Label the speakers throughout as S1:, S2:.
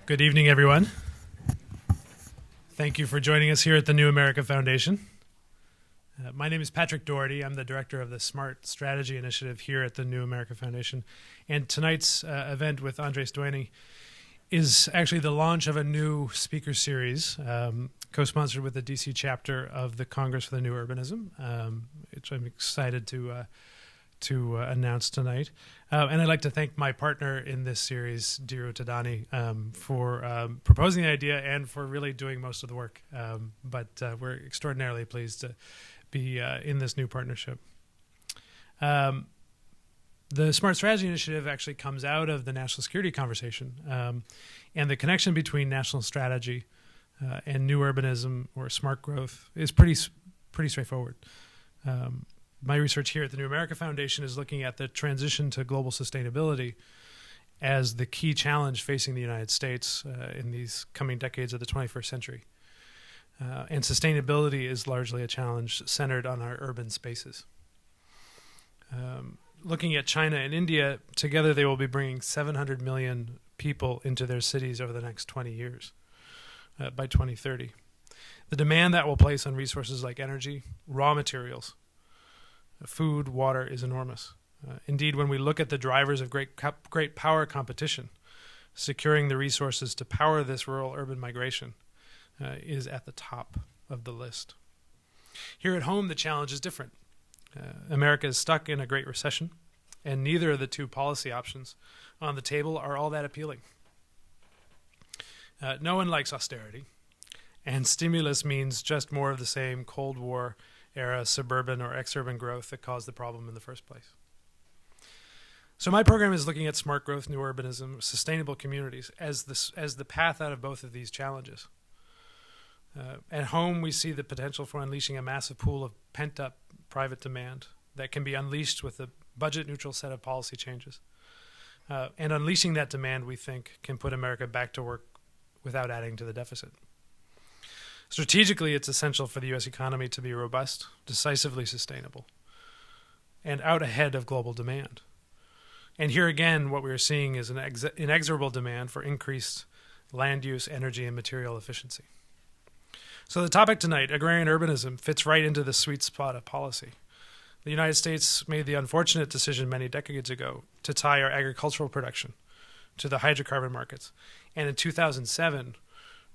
S1: Good evening, everyone. Thank you for joining us here at the New America Foundation. My name is Patrick Doherty. I'm the director of the Smart Strategy Initiative here at the New America Foundation. And tonight's event with Andrés Duany is actually the launch of a new speaker series, co-sponsored with the DC chapter of the Congress for the New Urbanism, which I'm excited to announce tonight. And I'd like to thank my partner in this series, Andrés Duany, for proposing the idea and for really doing most of the work. But we're extraordinarily pleased to be in this new partnership. The Smart Strategy Initiative actually comes out of the national security conversation. And the connection between national strategy and new urbanism or smart growth is pretty straightforward. My research here at the New America Foundation is looking at the transition to global sustainability as the key challenge facing the United States in these coming decades of the 21st century. And sustainability is largely a challenge centered on our urban spaces. Looking at China and India, together they will be bringing 700 million people into their cities over the next 20 years by 2030. The demand that will place on resources like energy, raw materials, food, water is enormous. Indeed, when we look at the drivers of great power competition, securing the resources to power this rural-urban migration is at the top of the list. Here at home, the challenge is different. America is stuck in a great recession, and neither of the two policy options on the table are all that appealing. No one likes austerity, and stimulus means just more of the same Cold War era suburban or ex-urban growth that caused the problem in the first place. So my program is looking at smart growth, new urbanism, sustainable communities as the path out of both of these challenges. At home, we see the potential for unleashing a massive pool of pent-up private demand that can be unleashed with a budget-neutral set of policy changes. And unleashing that demand, we think, can put America back to work without adding to the deficit. Strategically, it's essential for the U.S. economy to be robust, decisively sustainable, and out ahead of global demand. And here again, what we're seeing is an inexorable demand for increased land use, energy, and material efficiency. So the topic tonight, agrarian urbanism, fits right into the sweet spot of policy. The United States made the unfortunate decision many decades ago to tie our agricultural production to the hydrocarbon markets. And in 2007,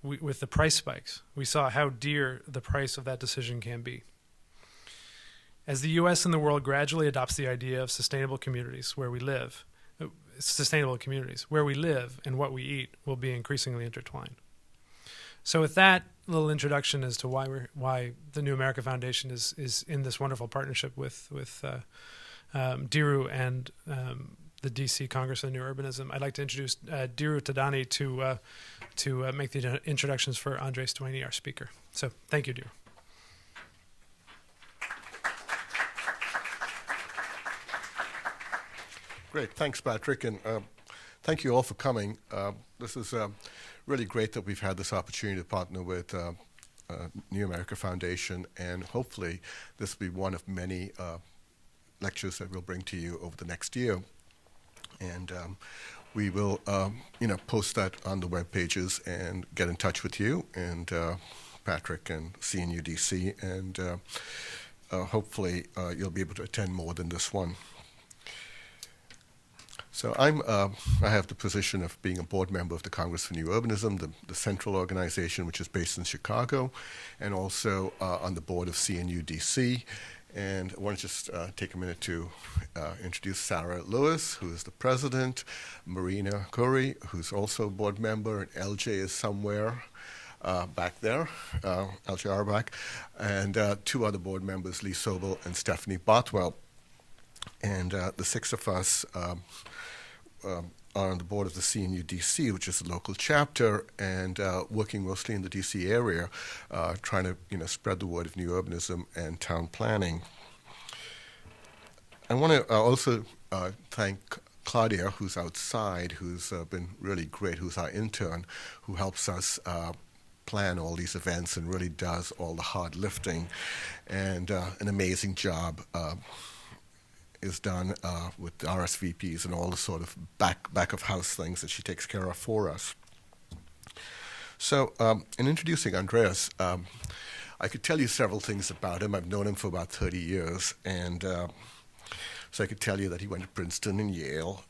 S1: with the price spikes, we saw how dear the price of that decision can be. As the U.S. and the world gradually adopts the idea of sustainable communities where we live and what we eat will be increasingly intertwined. So with that little introduction as to why the New America Foundation is in this wonderful partnership with Diru and the DC Congress on New Urbanism, I'd like to introduce Andrés Duany to make the introductions for Andrés Duany, our speaker. So thank you, Diru.
S2: Great. Thanks, Patrick, and thank you all for coming. This is really great that we've had this opportunity to partner with New America Foundation, and hopefully this will be one of many lectures that we'll bring to you over the next year. And we will, post that on the web pages and get in touch with you and Patrick and CNUDC, and hopefully you'll be able to attend more than this one. So I have the position of being a board member of the Congress for New Urbanism, the central organization which is based in Chicago, and also on the board of CNUDC. And I want to just take a minute to introduce Sarah Lewis, who is the president, Marina Curry, who's also a board member, and LJ is somewhere back there, LJ Arbach, and two other board members, Lee Sobel and Stephanie Bothwell. And the six of us are on the board of the CNUDC, which is the local chapter, and working mostly in the DC area, trying to spread the word of new urbanism and town planning. I want to also thank Claudia, who's outside, who's been really great, who's our intern, who helps us plan all these events and really does all the hard lifting, and an amazing job is done with RSVPs and all the sort of back of house things that she takes care of for us. So, in introducing Andrés, I could tell you several things about him. I've known him for about 30 years, and so I could tell you that he went to Princeton and Yale.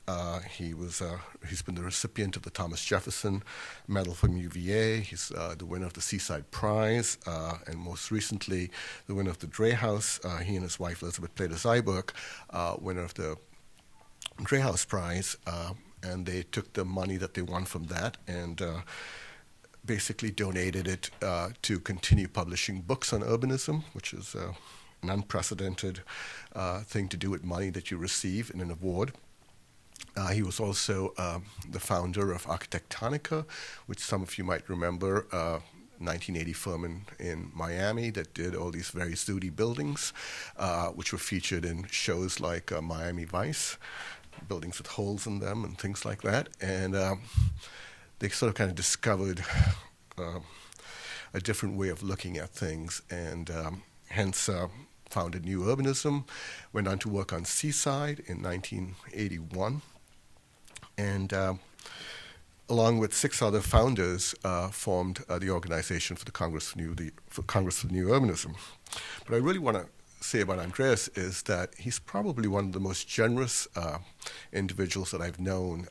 S2: He's been the recipient of the Thomas Jefferson Medal from UVA. He's the winner of the Seaside Prize, and most recently, the winner of the Dreyhouse. He and his wife, Elizabeth Plater-Zyberk, winner of the Dreyhouse Prize, and they took the money that they won from that and basically donated it to continue publishing books on urbanism, which is an unprecedented thing to do with money that you receive in an award. He was also the founder of Architectonica, which some of you might remember, 1980 firm in Miami that did all these very snooty buildings, which were featured in shows like Miami Vice, buildings with holes in them and things like that. And they sort of kind of discovered a different way of looking at things, and hence founded New Urbanism, went on to work on Seaside in 1981, and along with 6 other founders, formed the organization for the Congress for New Urbanism. What I really want to say about Andrés is that he's probably one of the most generous individuals that I've known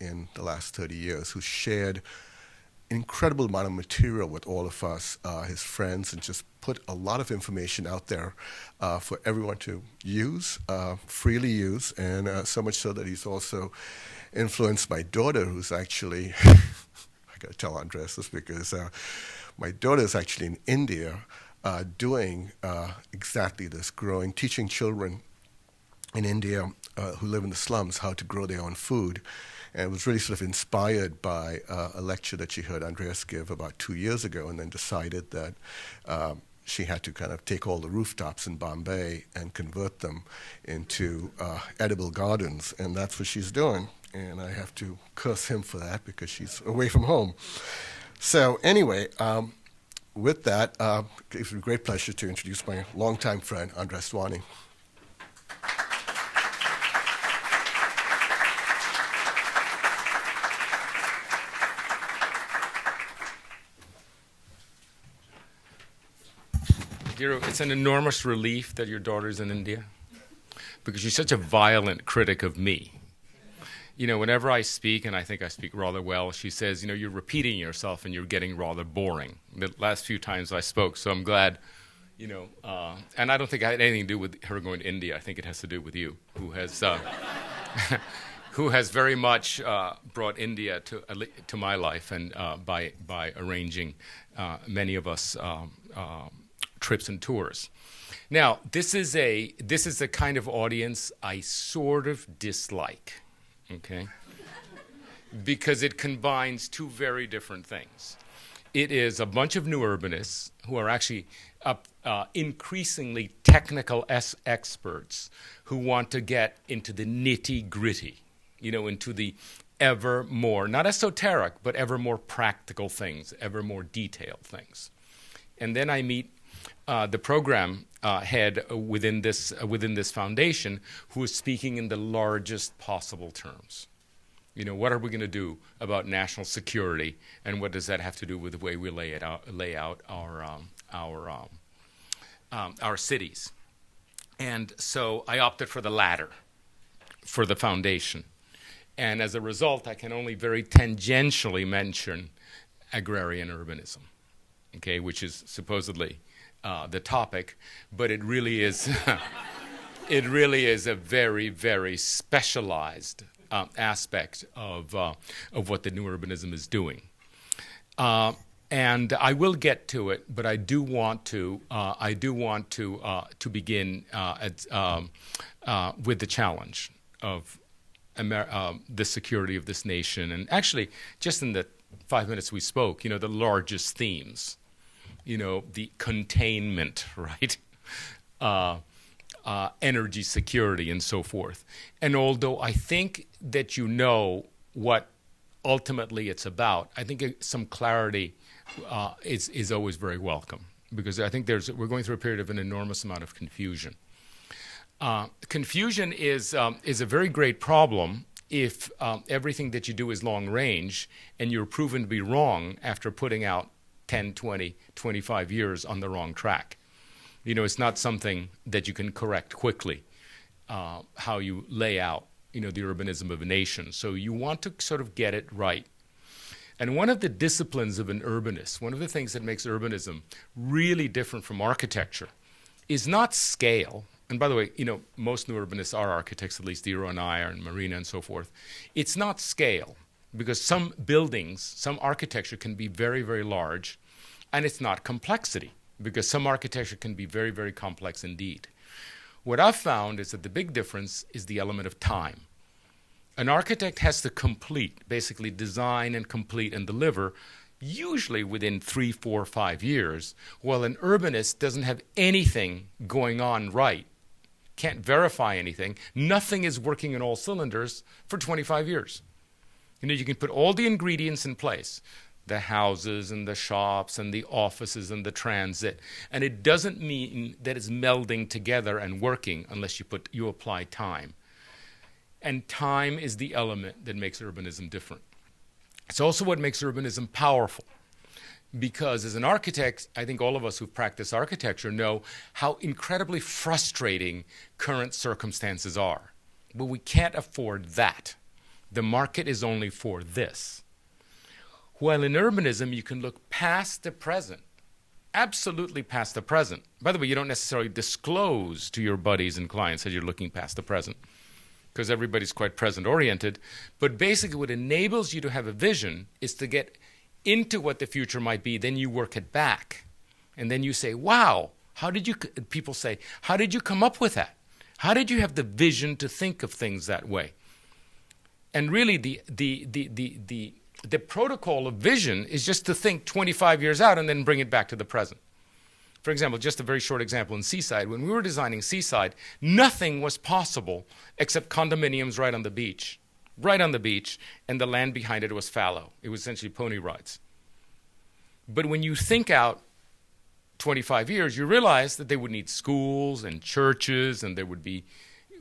S2: in the last 30 years, who's shared an incredible amount of material with all of us, his friends, and just put a lot of information out there for everyone to use, freely use, and so much so that he's also influenced my daughter, who's actually, I got to tell Andrés this because my daughter is actually in India doing exactly this, teaching children in India who live in the slums how to grow their own food. And it was really sort of inspired by a lecture that she heard Andrés give about 2 years ago, and then decided that she had to kind of take all the rooftops in Bombay and convert them into edible gardens, and that's what she's doing. And I have to curse him for that because she's away from home. So anyway, with that, it's a great pleasure to introduce my longtime friend, Andrés Duany.
S3: It's an enormous relief that your daughter's in India, because she's such a violent critic of me. You know, whenever I speak, and I think I speak rather well, she says, you know, you're repeating yourself and you're getting rather boring. The last few times I spoke, so I'm glad, you know, and I don't think it had anything to do with her going to India. I think it has to do with you, who has who has very much brought India to my life, and by arranging many of us trips and tours. Now, this is the kind of audience I sort of dislike, okay? Because it combines 2 very different things. It is a bunch of new urbanists who are actually increasingly technical experts who want to get into the nitty-gritty, you know, into the ever more, not esoteric, but ever more practical things, ever more detailed things. And then I meet the program head within this foundation, who is speaking in the largest possible terms. You know, what are we going to do about national security, and what does that have to do with the way we lay out our cities? And so I opted for the latter, for the foundation, and as a result, I can only very tangentially mention agrarian urbanism, okay, which is supposedly the topic, but it really is a very, very specialized aspect of what the new urbanism is doing. And I will get to it, but I do want to begin with the challenge of the security of this nation, and actually, just in the 5 minutes we spoke, you know, the largest themes. You know, the containment, right? Energy security and so forth. And although I think that you know what ultimately it's about, I think some clarity is always very welcome, because I think we're going through a period of an enormous amount of confusion. Confusion is a very great problem if everything that you do is long range and you're proven to be wrong after putting out 10, 20, 25 years on the wrong track. It's not something that you can correct quickly, how you lay out, the urbanism of a nation. So you want to sort of get it right. And one of the disciplines of an urbanist, one of the things that makes urbanism really different from architecture is not scale. And by the way, most new urbanists are architects, at least Dero and I are, and Marina and so forth. It's not scale, because some buildings, some architecture can be very, very large, and it's not complexity, because some architecture can be very, very complex indeed. What I've found is that the big difference is the element of time. An architect has to complete, basically design and complete and deliver, usually within 3, 4, 5 years, while an urbanist doesn't have anything going on right, can't verify anything, nothing is working in all cylinders for 25 years. You can put all the ingredients in place, the houses and the shops and the offices and the transit, and it doesn't mean that it's melding together and working unless you apply time. And time is the element that makes urbanism different. It's also what makes urbanism powerful. Because as an architect, I think all of us who've practiced architecture know how incredibly frustrating current circumstances are. But we can't afford that. The market is only for this. While in urbanism, you can look past the present, absolutely past the present. By the way, you don't necessarily disclose to your buddies and clients that you're looking past the present, because everybody's quite present-oriented. But basically what enables you to have a vision is to get into what the future might be, then you work it back. And then you say, wow, people say, how did you come up with that? How did you have the vision to think of things that way? And really the protocol of vision is just to think 25 years out and then bring it back to the present. For example, just a very short example in Seaside. When we were designing Seaside, nothing was possible except condominiums right on the beach, and the land behind it was fallow. It was essentially pony rides. But when you think out 25 years, you realize that they would need schools and churches, and there would be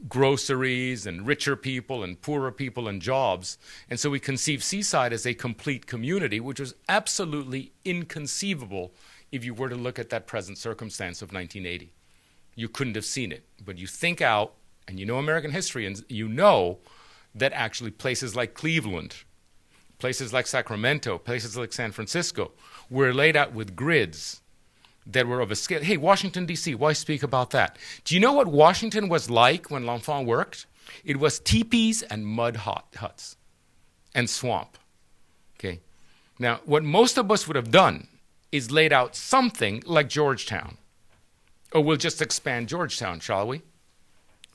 S3: groceries and richer people and poorer people and jobs. And so we conceived Seaside as a complete community, which was absolutely inconceivable if you were to look at that present circumstance of 1980. You couldn't have seen it. But you think out, and you know American history, and you know that actually places like Cleveland, places like Sacramento, places like San Francisco were laid out with grids that were of a scale. Hey, Washington, D.C., why speak about that? Do you know what Washington was like when L'Enfant worked? It was teepees and mud huts and swamp. Okay. Now, what most of us would have done is laid out something like Georgetown. Or we'll just expand Georgetown, shall we?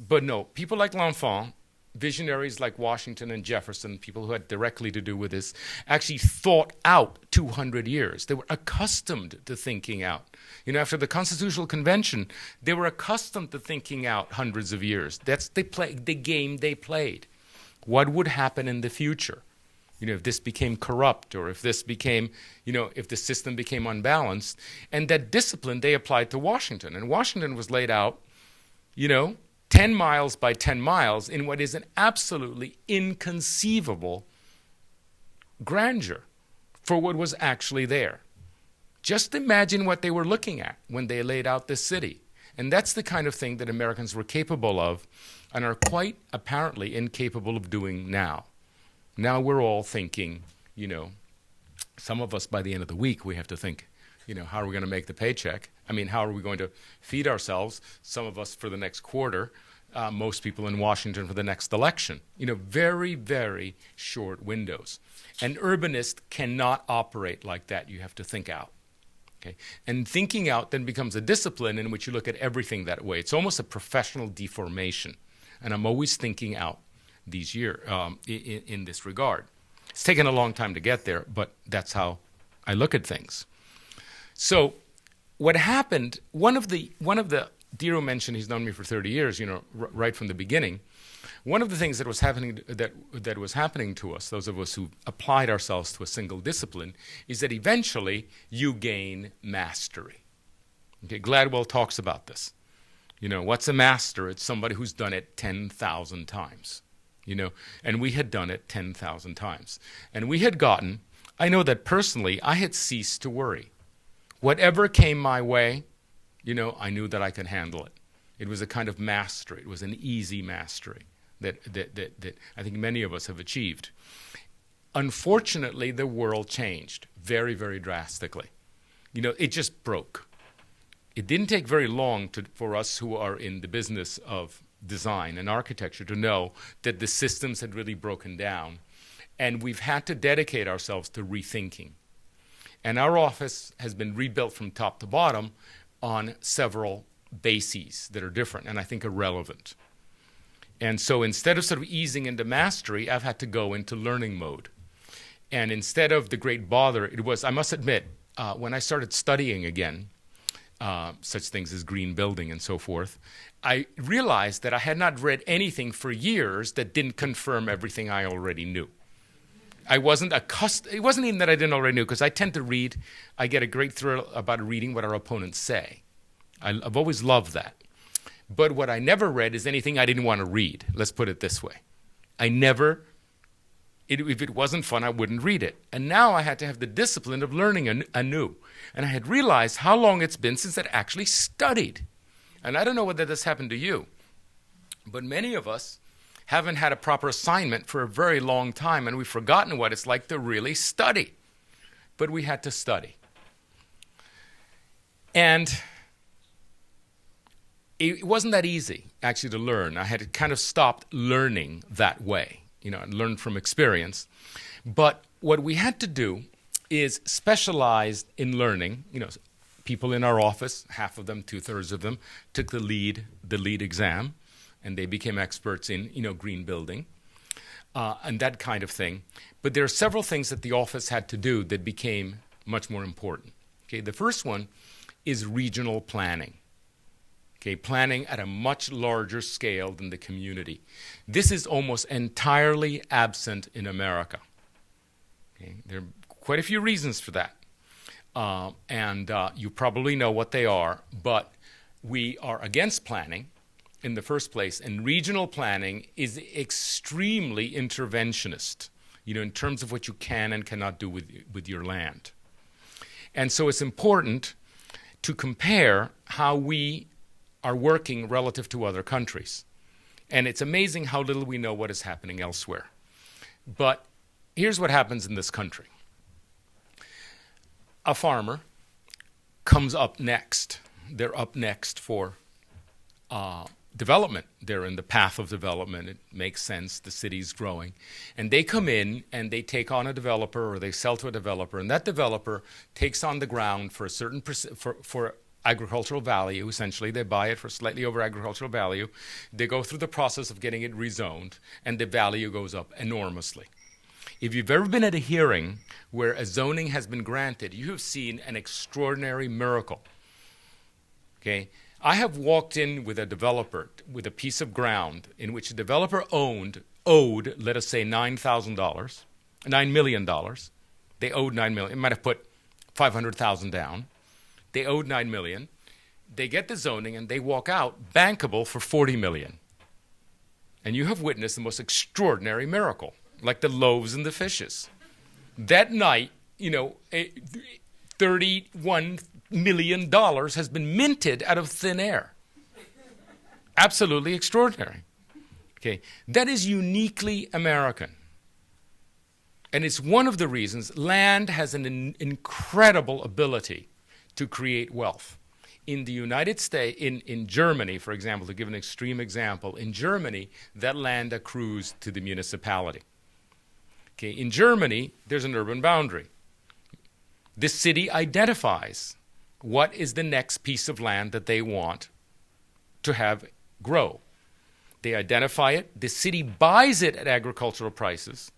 S3: But no, people like L'Enfant, visionaries like Washington and Jefferson, people who had directly to do with this, actually thought out 200 years. They were accustomed to thinking out. After the Constitutional Convention, they were accustomed to thinking out hundreds of years. That's the game they played. What would happen in the future? If this became corrupt, or if this became, if the system became unbalanced. And that discipline they applied to Washington. And Washington was laid out, 10 miles by 10 miles in what is an absolutely inconceivable grandeur for what was actually there. Just imagine what they were looking at when they laid out this city. And that's the kind of thing that Americans were capable of and are quite apparently incapable of doing now. Now we're all thinking, some of us by the end of the week, we have to think, how are we going to make the paycheck? How are we going to feed ourselves? Some of us for the next quarter, most people in Washington for the next election. Very, very short windows. An urbanist cannot operate like that. You have to think out. Okay? And thinking out then becomes a discipline in which you look at everything that way. It's almost a professional deformation. And I'm always thinking out these years in this regard. It's taken a long time to get there, but that's how I look at things. So what happened, one of the Dero mentioned he's known me for 30 years, right from the beginning. One of the things that was happening that was happening to us, those of us who applied ourselves to a single discipline, is that eventually you gain mastery. Okay, Gladwell talks about this. What's a master? It's somebody who's done it 10,000 times. and we had done it 10,000 times. And we had gotten, I know that personally, I had ceased to worry. Whatever came my way, I knew that I could handle it. It was a kind of mastery. It was an easy mastery that I think many of us have achieved. Unfortunately, the world changed very, very drastically. It just broke. It didn't take very long for us who are in the business of design and architecture to know that the systems had really broken down, and we've had to dedicate ourselves to rethinking. And our office has been rebuilt from top to bottom on several bases that are different and I think are relevant. And so instead of sort of easing into mastery, I've had to go into learning mode. And instead of the great bother, it was, I must admit, when I started studying again, such things as green building and so forth, I realized that I had not read anything for years that didn't confirm everything I already knew. I wasn't accustomed, it wasn't even that I didn't already know, because I tend to read, I get a great thrill about reading what our opponents say. I've always loved that. But what I never read is anything I didn't want to read. Let's put it this way. If it wasn't fun, I wouldn't read it. And now I had to have the discipline of learning anew. And I had realized how long it's been since I'd actually studied. And I don't know whether this happened to you, but many of us haven't had a proper assignment for a very long time, and we've forgotten what it's like to really study. But we had to study. And it wasn't that easy, actually, to learn. I had kind of stopped learning that way, and learned from experience. But what we had to do is specialize in learning. People in our office, half of them, 2/3 of them, took the lead exam, and they became experts in, green building and that kind of thing. But there are several things that the office had to do that became much more important. Okay, the first one is regional planning. Okay, planning at a much larger scale than the community. This is almost entirely absent in America. Okay, there are quite a few reasons for that. And you probably know what they are, but we are against planning in the first place, and regional planning is extremely interventionist, in terms of what you can and cannot do with your land. And so it's important to compare how we are working relative to other countries. And it's amazing how little we know what is happening elsewhere. But here's what happens in this country. A farmer comes up next. They're up next for development. They're in the path of development. It makes sense. The city's growing. And they come in and they take on a developer, or they sell to a developer, and that developer takes on the ground for a certain for agricultural value. Essentially, they buy it for slightly over agricultural value. They go through the process of getting it rezoned, and the value goes up enormously. If you've ever been at a hearing where a zoning has been granted, you have seen an extraordinary miracle. Okay? I have walked in with a developer with a piece of ground in which the developer owed, let us say, $9,000, $9 million. They owed $9 million. It might have put $500,000 down. They owed $9 million. They get the zoning and they walk out bankable for $40 million. And you have witnessed the most extraordinary miracle, like the loaves and the fishes. That night, $31 million has been minted out of thin air. Absolutely extraordinary. Okay, that is uniquely American. And it's one of the reasons land has an incredible ability to create wealth. In the United States, in Germany, for example, to give an extreme example, in Germany, that land accrues to the municipality. Okay, in Germany, there's an urban boundary. The city identifies what is the next piece of land that they want to have grow. They identify it. The city buys it at agricultural prices,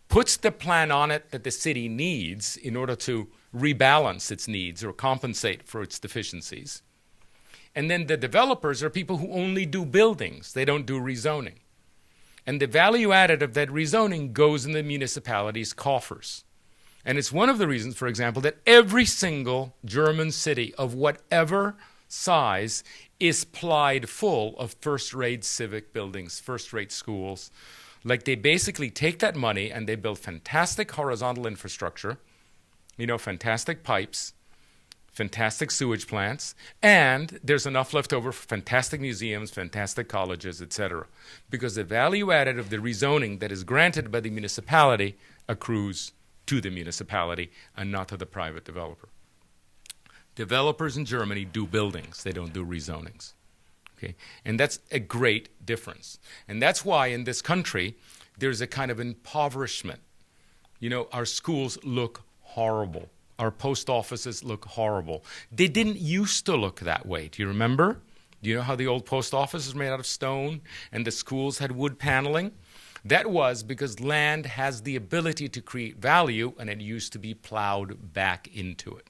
S3: puts the plan on it that the city needs in order to rebalance its needs or compensate for its deficiencies. And then the developers are people who only do buildings. They don't do rezoning. And the value added of that rezoning goes in the municipality's coffers. And it's one of the reasons, for example, that every single German city of whatever size is plied full of first-rate civic buildings, first-rate schools. Like, they basically take that money and they build fantastic horizontal infrastructure, fantastic pipes, fantastic sewage plants, and there's enough left over for fantastic museums, fantastic colleges, etc. Because the value added of the rezoning that is granted by the municipality accrues to the municipality and not to the private developer. Developers in Germany do buildings. They don't do rezonings. Okay? And that's a great difference. And that's why in this country there's a kind of impoverishment. Our schools look horrible. Our post offices look horrible. They didn't used to look that way. Do you remember? Do you know how the old post office was made out of stone and the schools had wood paneling? That was because land has the ability to create value, and it used to be plowed back into it.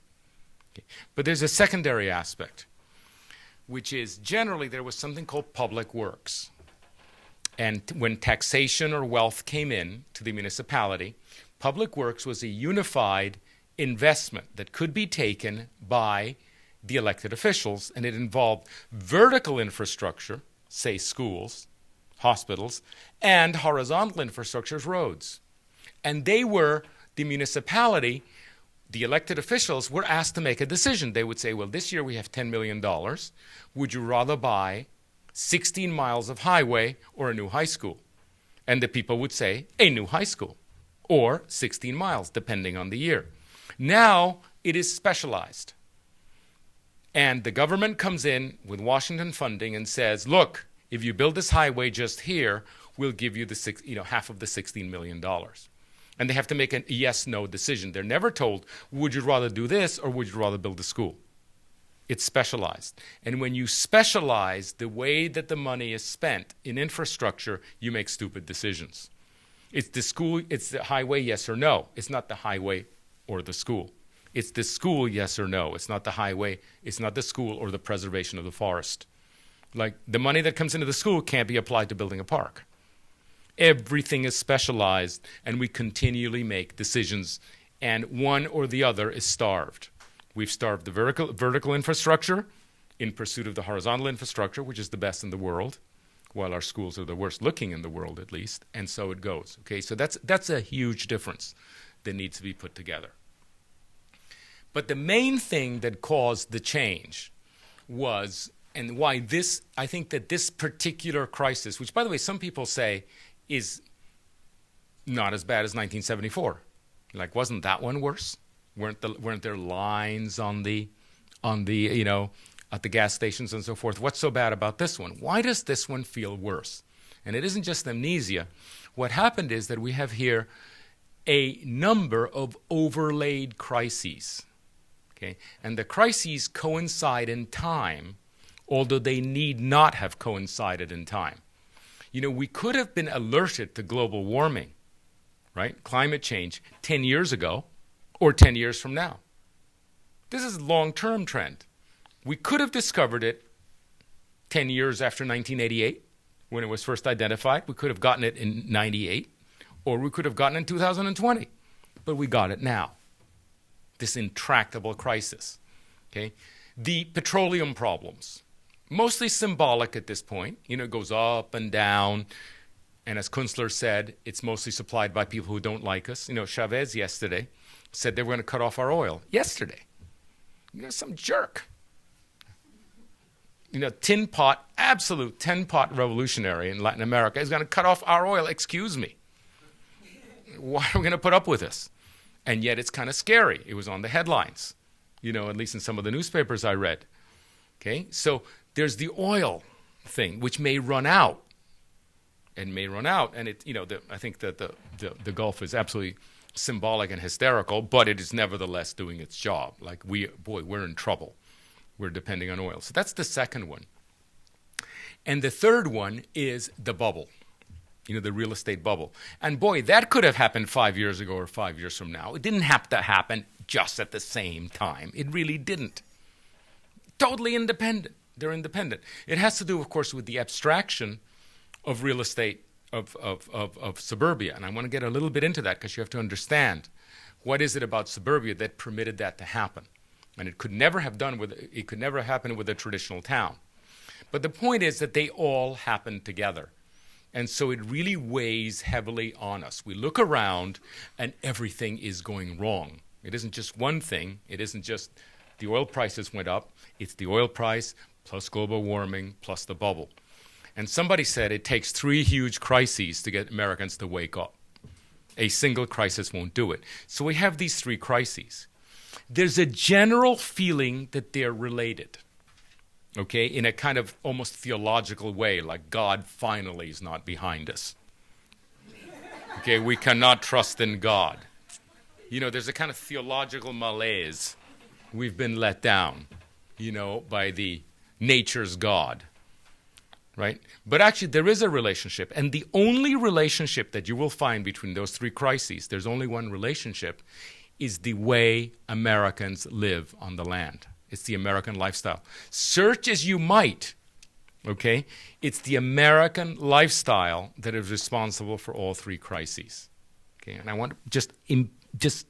S3: Okay. But there's a secondary aspect, which is generally there was something called public works. And when taxation or wealth came in to the municipality, public works was a unified investment that could be taken by the elected officials, and it involved vertical infrastructure, say schools, hospitals, and horizontal infrastructures, roads. And the municipality, the elected officials were asked to make a decision. They would say, well, this year we have $10 million. Would you rather buy 16 miles of highway or a new high school? And the people would say, a new high school, or 16 miles, depending on the year. Now it is specialized. And the government comes in with Washington funding and says, look, if you build this highway just here, we'll give you half of the $16 million. And they have to make a yes-no decision. They're never told, would you rather do this or would you rather build a school? It's specialized. And when you specialize the way that the money is spent in infrastructure, you make stupid decisions. It's the school, it's the highway, yes or no. It's not the highway or the school. It's the school, yes or no. It's not the highway, it's not the school or the preservation of the forest. Like, the money that comes into the school can't be applied to building a park. Everything is specialized, and we continually make decisions, and one or the other is starved. We've starved the vertical infrastructure in pursuit of the horizontal infrastructure, which is the best in the world, while our schools are the worst looking in the world, at least, and so it goes. Okay, so that's a huge difference that needs to be put together. But the main thing that caused the change was, and why I think that this particular crisis, which, by the way, some people say is not as bad as 1974. Like, wasn't that one worse? Weren't there lines on the at the gas stations and so forth? What's so bad about this one? Why does this one feel worse? And it isn't just amnesia. What happened is that we have here a number of overlaid crises. Okay? And the crises coincide in time, although they need not have coincided in time. We could have been alerted to global warming, right? Climate change 10 years ago or 10 years from now. This is a long-term trend. We could have discovered it 10 years after 1988 when it was first identified. We could have gotten it in 98, or we could have gotten it in 2020. But we got it now. This intractable crisis. Okay? The petroleum problems. Mostly symbolic at this point. It goes up and down. And as Kunstler said, it's mostly supplied by people who don't like us. Chavez yesterday said they were going to cut off our oil. Yesterday. Some jerk. Absolute tin pot revolutionary in Latin America is going to cut off our oil. Excuse me. Why are we going to put up with this? And yet it's kind of scary. It was on the headlines, at least in some of the newspapers I read. Okay, so there's the oil thing, which may run out, and it, I think that the Gulf is absolutely symbolic and hysterical, but it is nevertheless doing its job. Like, we're in trouble. We're depending on oil. So that's the second one. And the third one is the bubble, the real estate bubble. And boy, that could have happened 5 years ago or 5 years from now. It didn't have to happen just at the same time. It really didn't. Totally independent. They're independent. It has to do, of course, with the abstraction of real estate of suburbia. And I want to get a little bit into that because you have to understand what is it about suburbia that permitted that to happen. And it could never happen with a traditional town. But the point is that they all happen together. And so it really weighs heavily on us. We look around and everything is going wrong. It isn't just one thing. It isn't just the oil prices went up. It's the oil price plus global warming plus the bubble. And somebody said it takes 3 huge crises to get Americans to wake up. A single crisis won't do it. So we have these 3 crises. There's a general feeling that they're related, okay, in a kind of almost theological way, like God finally is not behind us. Okay, we cannot trust in God. You know, there's a kind of theological malaise. We've been let down, you know, by the nature's God, right? But actually, there is a relationship. And the only relationship that you will find between those 3 crises, there's only one relationship, is the way Americans live on the land. It's the American lifestyle. Search as you might, okay, it's the American lifestyle that is responsible for all 3 crises. Okay, and I want to just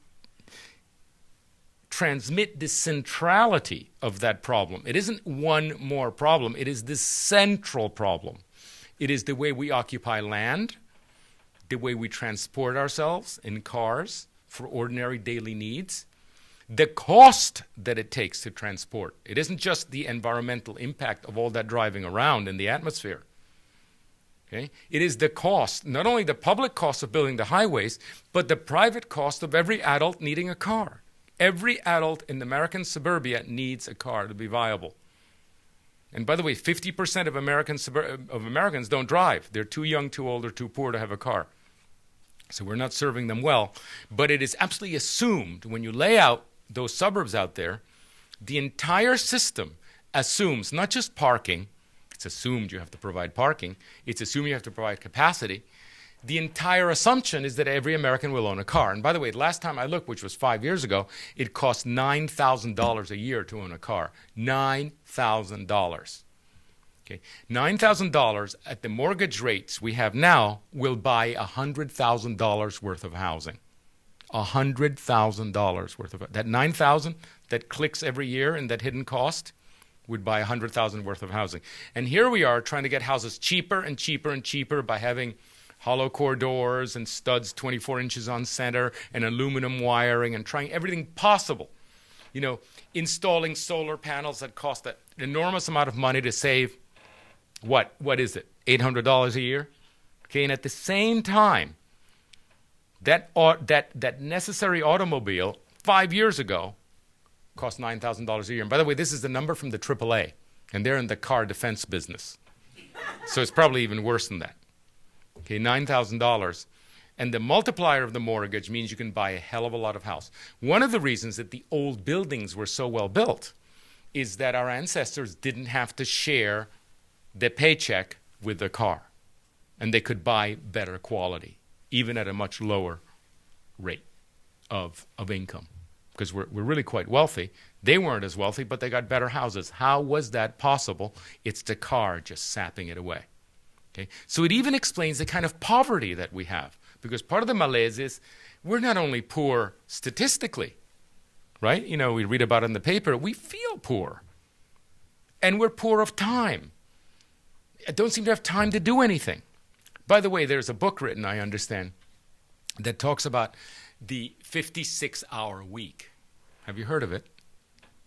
S3: transmit the centrality of that problem. It isn't one more problem. It is the central problem. It is the way we occupy land, the way we transport ourselves in cars for ordinary daily needs, the cost that it takes to transport. It isn't just the environmental impact of all that driving around in the atmosphere. Okay? It is the cost, not only the public cost of building the highways, but the private cost of every adult needing a car. Every adult in American suburbia needs a car to be viable. And by the way, 50% of Americans don't drive. They're too young, too old, or too poor to have a car. So we're not serving them well. But it is absolutely assumed when you lay out those suburbs out there, the entire system assumes not just parking. It's assumed you have to provide parking. It's assumed you have to provide capacity. The entire assumption is that every American will own a car. And by the way, the last time I looked, which was 5 years ago, it cost $9,000 a year to own a car. $9,000. Okay, $9,000 at the mortgage rates we have now will buy $100,000 worth of housing. $100,000 worth of that $9,000 that clicks every year in that hidden cost would buy $100,000 worth of housing. And here we are trying to get houses cheaper and cheaper and cheaper by having hollow core doors and studs 24 inches on center and aluminum wiring and trying everything possible. You know, installing solar panels that cost an enormous amount of money to save, what is it, $800 a year? Okay, and at the same time, that necessary automobile 5 years ago cost $9,000 a year. And by the way, this is the number from the AAA, and they're in the car defense business. So it's probably even worse than that. Okay, $9,000. And the multiplier of the mortgage means you can buy a hell of a lot of house. One of the reasons that the old buildings were so well built is that our ancestors didn't have to share the paycheck with the car. And they could buy better quality, even at a much lower rate of income. Because we're really quite wealthy. They weren't as wealthy, but they got better houses. How was that possible? It's the car just sapping it away. Okay? So it even explains the kind of poverty that we have. Because part of the malaise is we're not only poor statistically, right? You know, we read about it in the paper. We feel poor. And we're poor of time. I don't seem to have time to do anything. By the way, there's a book written, I understand, that talks about the 56-hour week. Have you heard of it?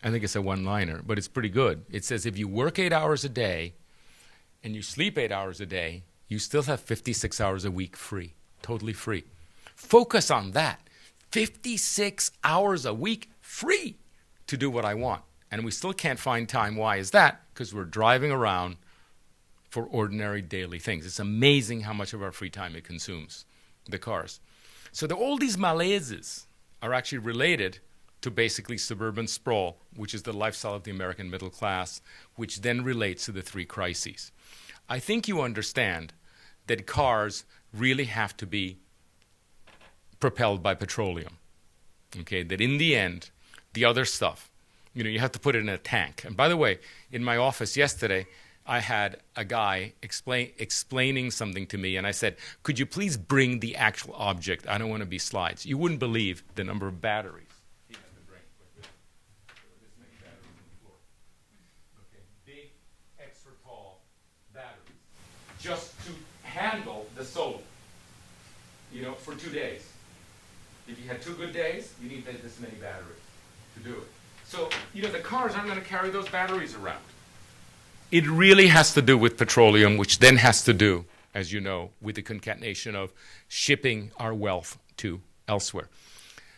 S3: I think it's a one-liner, but it's pretty good. It says if you work 8 hours a day and you sleep 8 hours a day, you still have 56 hours a week free, totally free. Focus on that. 56 hours a week free to do what I want. And we still can't find time. Why is that? Because we're driving around for ordinary daily things. It's amazing how much of our free time it consumes, the cars. So all these malaises are actually related to basically suburban sprawl, which is the lifestyle of the American middle class, which then relates to the 3 crises. I think you understand that cars really have to be propelled by petroleum, okay? That in the end, the other stuff, you know, you have to put it in a tank. And by the way, in my office yesterday, I had a guy explaining something to me, and I said, could you please bring the actual object? I don't want to be slides. You wouldn't believe the number of batteries he had to bring. This just to handle the solar, for 2 days. If you had 2 good days, you need this many batteries to do it. So, the cars aren't going to carry those batteries around. It really has to do with petroleum, which then has to do, as you know, with the concatenation of shipping our wealth to elsewhere.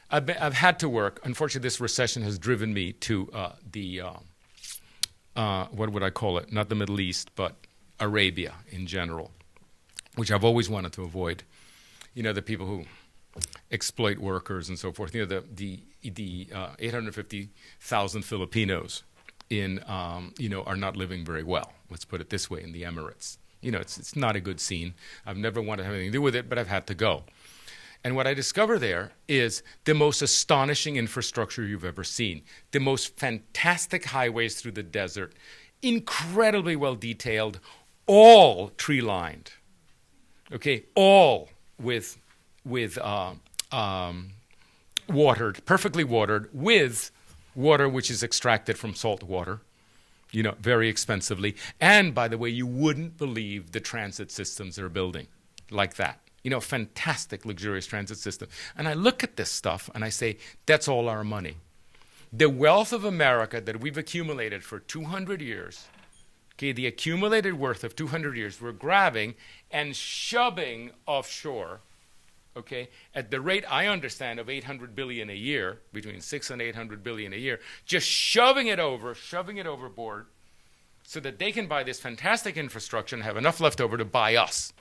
S3: I've had to work. Unfortunately, this recession has driven me to what would I call it? Not the Middle East, but Arabia in general, which I've always wanted to avoid. The people who exploit workers and so forth. The 850,000 Filipinos are not living very well. Let's put it this way, in the Emirates. It's not a good scene. I've never wanted to have anything to do with it, but I've had to go. And what I discover there is the most astonishing infrastructure you've ever seen, the most fantastic highways through the desert, incredibly well detailed, all tree-lined, okay, all with watered, perfectly watered, with water which is extracted from salt water, very expensively. And, by the way, you wouldn't believe the transit systems they're building like that. Fantastic, luxurious transit system. And I look at this stuff and I say, that's all our money. The wealth of America that we've accumulated for 200 years, okay, the accumulated worth of 200 years, we're grabbing and shoving offshore, okay, at the rate I understand of 800 billion a year, between 6 and 800 billion a year, just shoving it overboard so that they can buy this fantastic infrastructure and have enough left over to buy us.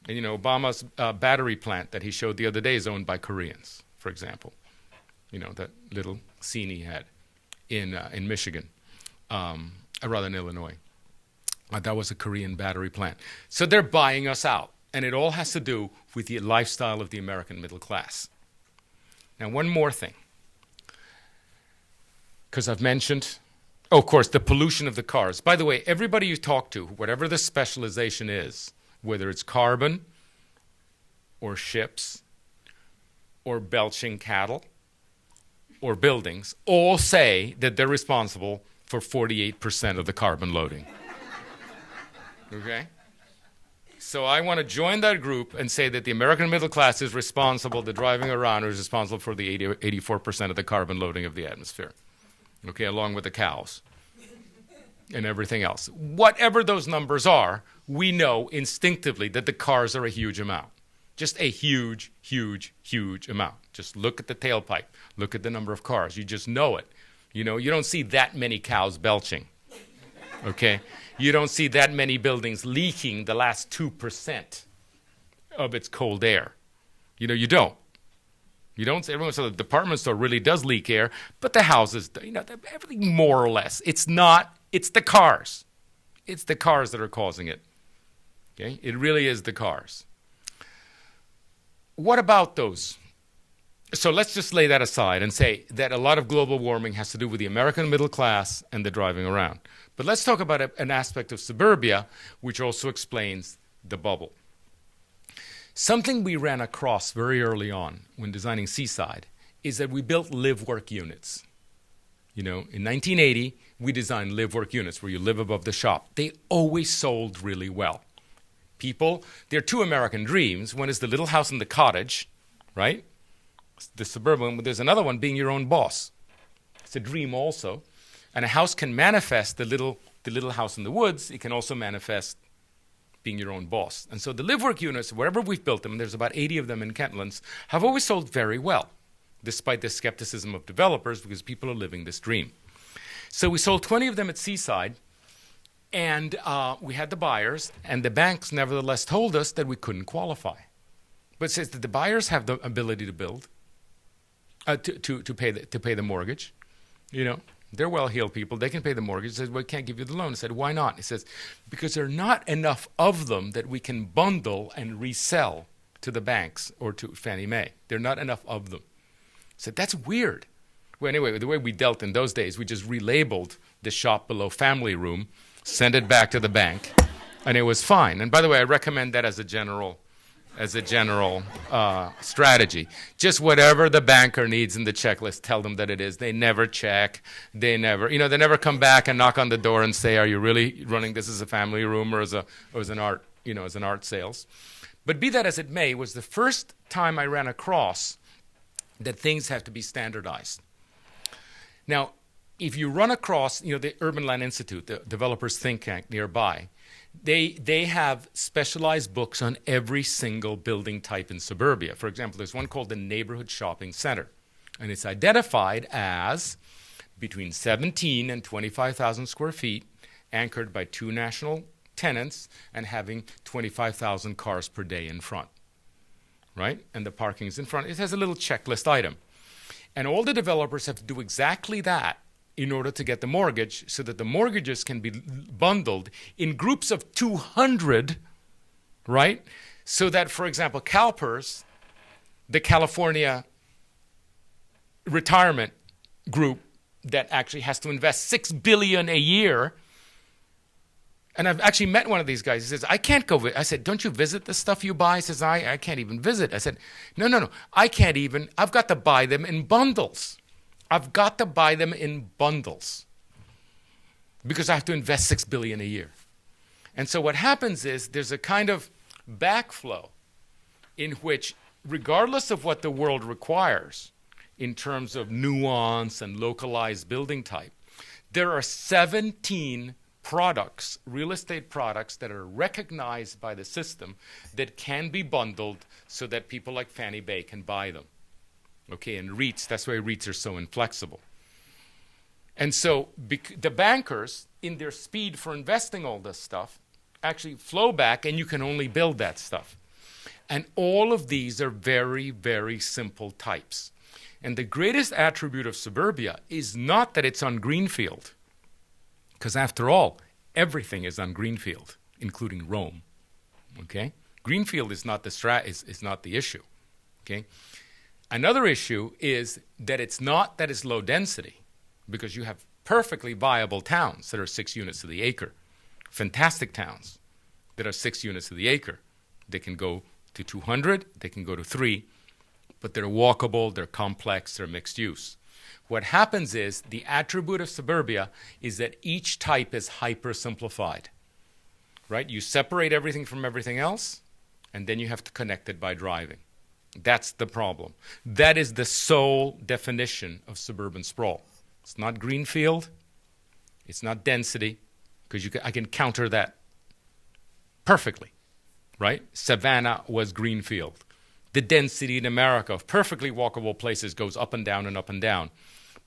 S3: And, Obama's battery plant that he showed the other day is owned by Koreans, for example. That little scene he had in Michigan, rather in Illinois. That was a Korean battery plant. So they're buying us out. And it all has to do with the lifestyle of the American middle class. Now, one more thing. Because I've mentioned, of course, the pollution of the cars. By the way, everybody you talk to, whatever the specialization is, whether it's carbon or ships or belching cattle or buildings, all say that they're responsible for 48% of the carbon loading. Okay? So I want to join that group and say that the American middle class is responsible, the driving around is responsible for the 84% of the carbon loading of the atmosphere, okay, along with the cows and everything else. Whatever those numbers are, we know instinctively that the cars are a huge amount. Just a huge, huge, huge amount. Just look at the tailpipe. Look at the number of cars. You just know it. You don't see that many cows belching, okay? You don't see that many buildings leaking the last 2% of its cold air. You don't. You don't say, everyone says the department store really does leak air, but the houses, everything more or less. It's not, it's the cars. It's the cars that are causing it. Okay? It really is the cars. What about those? So let's just lay that aside and say that a lot of global warming has to do with the American middle class and the driving around. But let's talk about an aspect of suburbia which also explains the bubble. Something we ran across very early on when designing Seaside is that we built Livework Units. In 1980, we designed Livework Units where you live above the shop. They always sold really well. There are two American dreams. One is the little house in the cottage, right? The suburban, but there's another one, being your own boss. It's a dream also. And a house can manifest the little house in the woods. It can also manifest being your own boss. And so the Livework Units, wherever we've built them, and there's about 80 of them in Kentlands, have always sold very well, despite the skepticism of developers, because people are living this dream. So we sold 20 of them at Seaside, and we had the buyers, and the banks nevertheless told us that we couldn't qualify. But it says that the buyers have the ability to build, to pay the mortgage. They're well-heeled people. They can pay the mortgage. It says, well, we can't give you the loan. I said, why not? It says, because there are not enough of them that we can bundle and resell to the banks or to Fannie Mae. There are not enough of them. I said, that's weird. Well, anyway, the way we dealt in those days, we just relabeled the shop below family room, sent it back to the bank, and it was fine. And by the way, I recommend that as a general as a general strategy. Just whatever the banker needs in the checklist, tell them that it is. They never check. They never come back and knock on the door and say, "Are you really running this as a family room or as an art, as an art sales?" But be that as it may, it was the first time I ran across that things have to be standardized. Now, if you run across, the Urban Land Institute, the developers think tank nearby, they have specialized books on every single building type in suburbia. For example, there's one called the Neighborhood Shopping Center, and it's identified as between 17 and 25,000 square feet, anchored by 2 national tenants and having 25,000 cars per day in front, right? And the parking is in front. It has a little checklist item. And all the developers have to do exactly that in order to get the mortgage, so that the mortgages can be bundled in groups of 200, right? So that, for example, CalPERS, the California retirement group that actually has to invest $6 billion a year. And I've actually met one of these guys. He says, "I can't go." I said, "Don't you visit the stuff you buy?" He says, I can't even visit. I said, No. I can't even. I've got to buy them in bundles. I've got to buy them in bundles because I have to invest $6 billion a year. And so what happens is there's a kind of backflow in which, regardless of what the world requires in terms of nuance and localized building type, there are 17 products, real estate products, that are recognized by the system that can be bundled so that people like Fannie Mae can buy them. Okay, and REITs, that's why REITs are so inflexible. And so the bankers, in their speed for investing all this stuff, actually flow back, and you can only build that stuff. And all of these are very, very simple types. And the greatest attribute of suburbia is not that it's on greenfield, because after all, everything is on greenfield, including Rome. Okay? Greenfield is not is not the issue. Okay? Another issue is that it's not that it's low density, because you have perfectly viable towns that are 6 units to the acre, fantastic towns that are 6 units to the acre. They can go to 200, they can go to 3, but they're walkable, they're complex, they're mixed use. What happens is the attribute of suburbia is that each type is hyper-simplified, right? You separate everything from everything else, and then you have to connect it by driving. That's the problem. That is the sole definition of suburban sprawl. It's not greenfield. It's not density, because I can counter that perfectly, right? Savannah was greenfield. The density in America of perfectly walkable places goes up and down and up and down.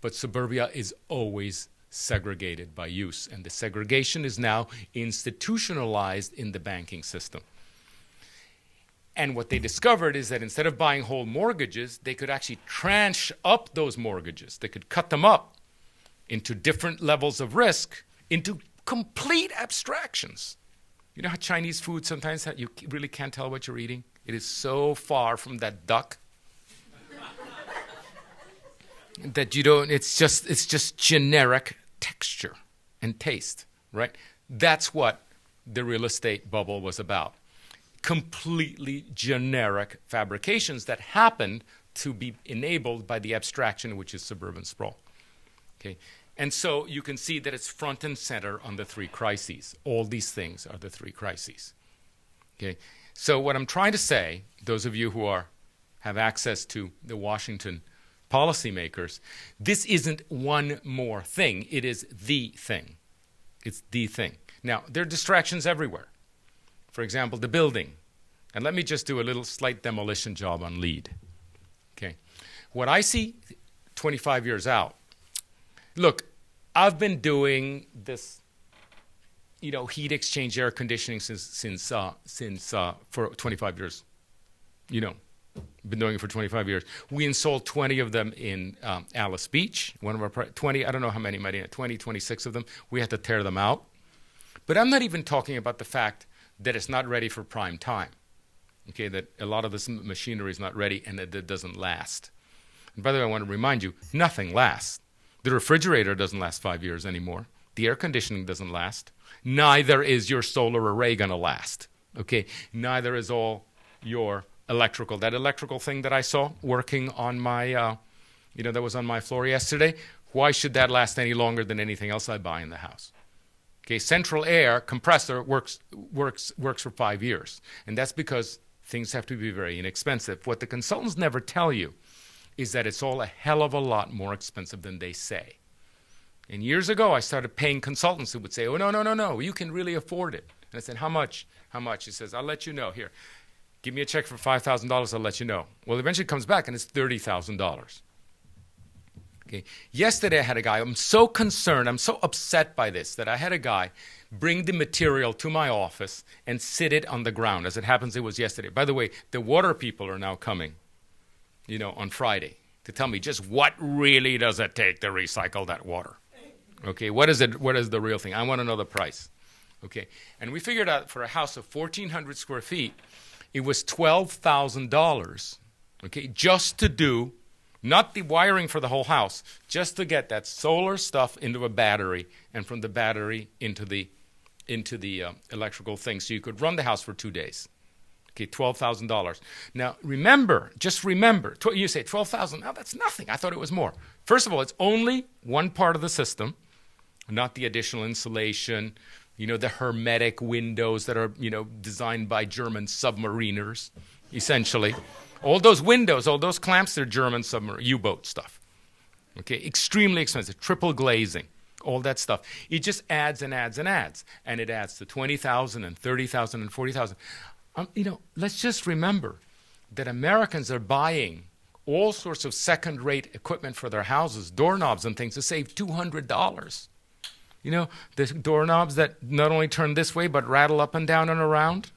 S3: But suburbia is always segregated by use, and the segregation is now institutionalized in the banking system. And what they discovered is that instead of buying whole mortgages, they could actually tranche up those mortgages. They could cut them up into different levels of risk, into complete abstractions. You know how Chinese food sometimes you really can't tell what you're eating? It is so far from that duck that you don't, it's just generic texture and taste, right? That's what the real estate bubble was about. Completely generic fabrications that happened to be enabled by the abstraction, which is suburban sprawl. Okay, and so you can see that it's front and center on the 3 crises. All these things are the 3 crises. Okay, so what I'm trying to say, those of you who have access to the Washington policymakers, this isn't one more thing. It is the thing. It's the thing. Now, there are distractions everywhere. For example, the building. And let me just do a little slight demolition job on LEED. Okay. What I see 25 years out, look, I've been doing this, heat exchange air conditioning since for 25 years. Been doing it for 25 years. We installed 20 of them in Alice Beach. One of our 20, I don't know how many, 20, 26 of them. We had to tear them out. But I'm not even talking about the fact that it's not ready for prime time. Okay, that a lot of this machinery is not ready and that it doesn't last. And by the way, I want to remind you, nothing lasts. The refrigerator doesn't last 5 years anymore. The air conditioning doesn't last. Neither is your solar array going to last. Okay, neither is all your electrical. That electrical thing that I saw working on my, that was on my floor yesterday, why should that last any longer than anything else I buy in the house? Okay, central air compressor works for 5 years. And that's because things have to be very inexpensive. What the consultants never tell you is that it's all a hell of a lot more expensive than they say. And years ago, I started paying consultants who would say, oh, no, you can really afford it. And I said, how much? How much? He says, I'll let you know. Here, give me a check for $5,000, I'll let you know. Well, eventually it comes back and it's $30,000. Okay. Yesterday I had a guy, I'm so concerned, I'm so upset by this, that I had a guy bring the material to my office and sit it on the ground. As it happens, it was yesterday. By the way, the water people are now coming, on Friday to tell me just what really does it take to recycle that water. Okay, what is the real thing? I want to know the price. Okay, and we figured out for a house of 1,400 square feet, it was $12,000, okay, just to do, not the wiring for the whole house, just to get that solar stuff into a battery and from the battery into the electrical thing so you could run the house for 2 days. Okay, $12,000. Now, just remember, you say $12,000, now that's nothing. I thought it was more. First of all, it's only one part of the system, not the additional insulation, the hermetic windows that are, designed by German submariners, essentially. All those windows, all those clamps, they're German U-boat stuff. Okay, extremely expensive, triple glazing, all that stuff. It just adds and adds and adds. And it adds to $20,000 and $30,000 and $40,000. Let's just remember that Americans are buying all sorts of second-rate equipment for their houses, doorknobs and things, to save $200. The doorknobs that not only turn this way but rattle up and down and around.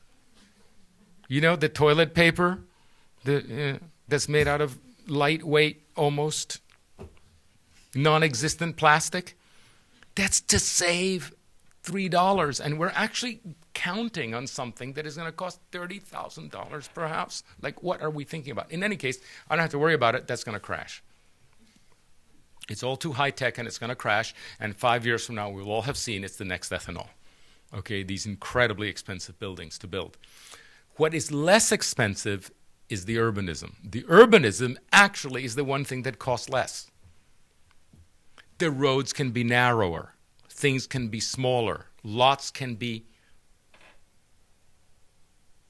S3: The toilet paper that's made out of lightweight, almost non-existent plastic. That's to save $3. And we're actually counting on something that is going to cost $30,000 per house. Like, what are we thinking about? In any case, I don't have to worry about it. That's going to crash. It's all too high-tech, and it's going to crash. And 5 years from now, we'll all have seen it's the next ethanol. Okay, these incredibly expensive buildings to build. What is less expensive is the urbanism. The urbanism actually is the one thing that costs less. The roads can be narrower. Things can be smaller. Lots can be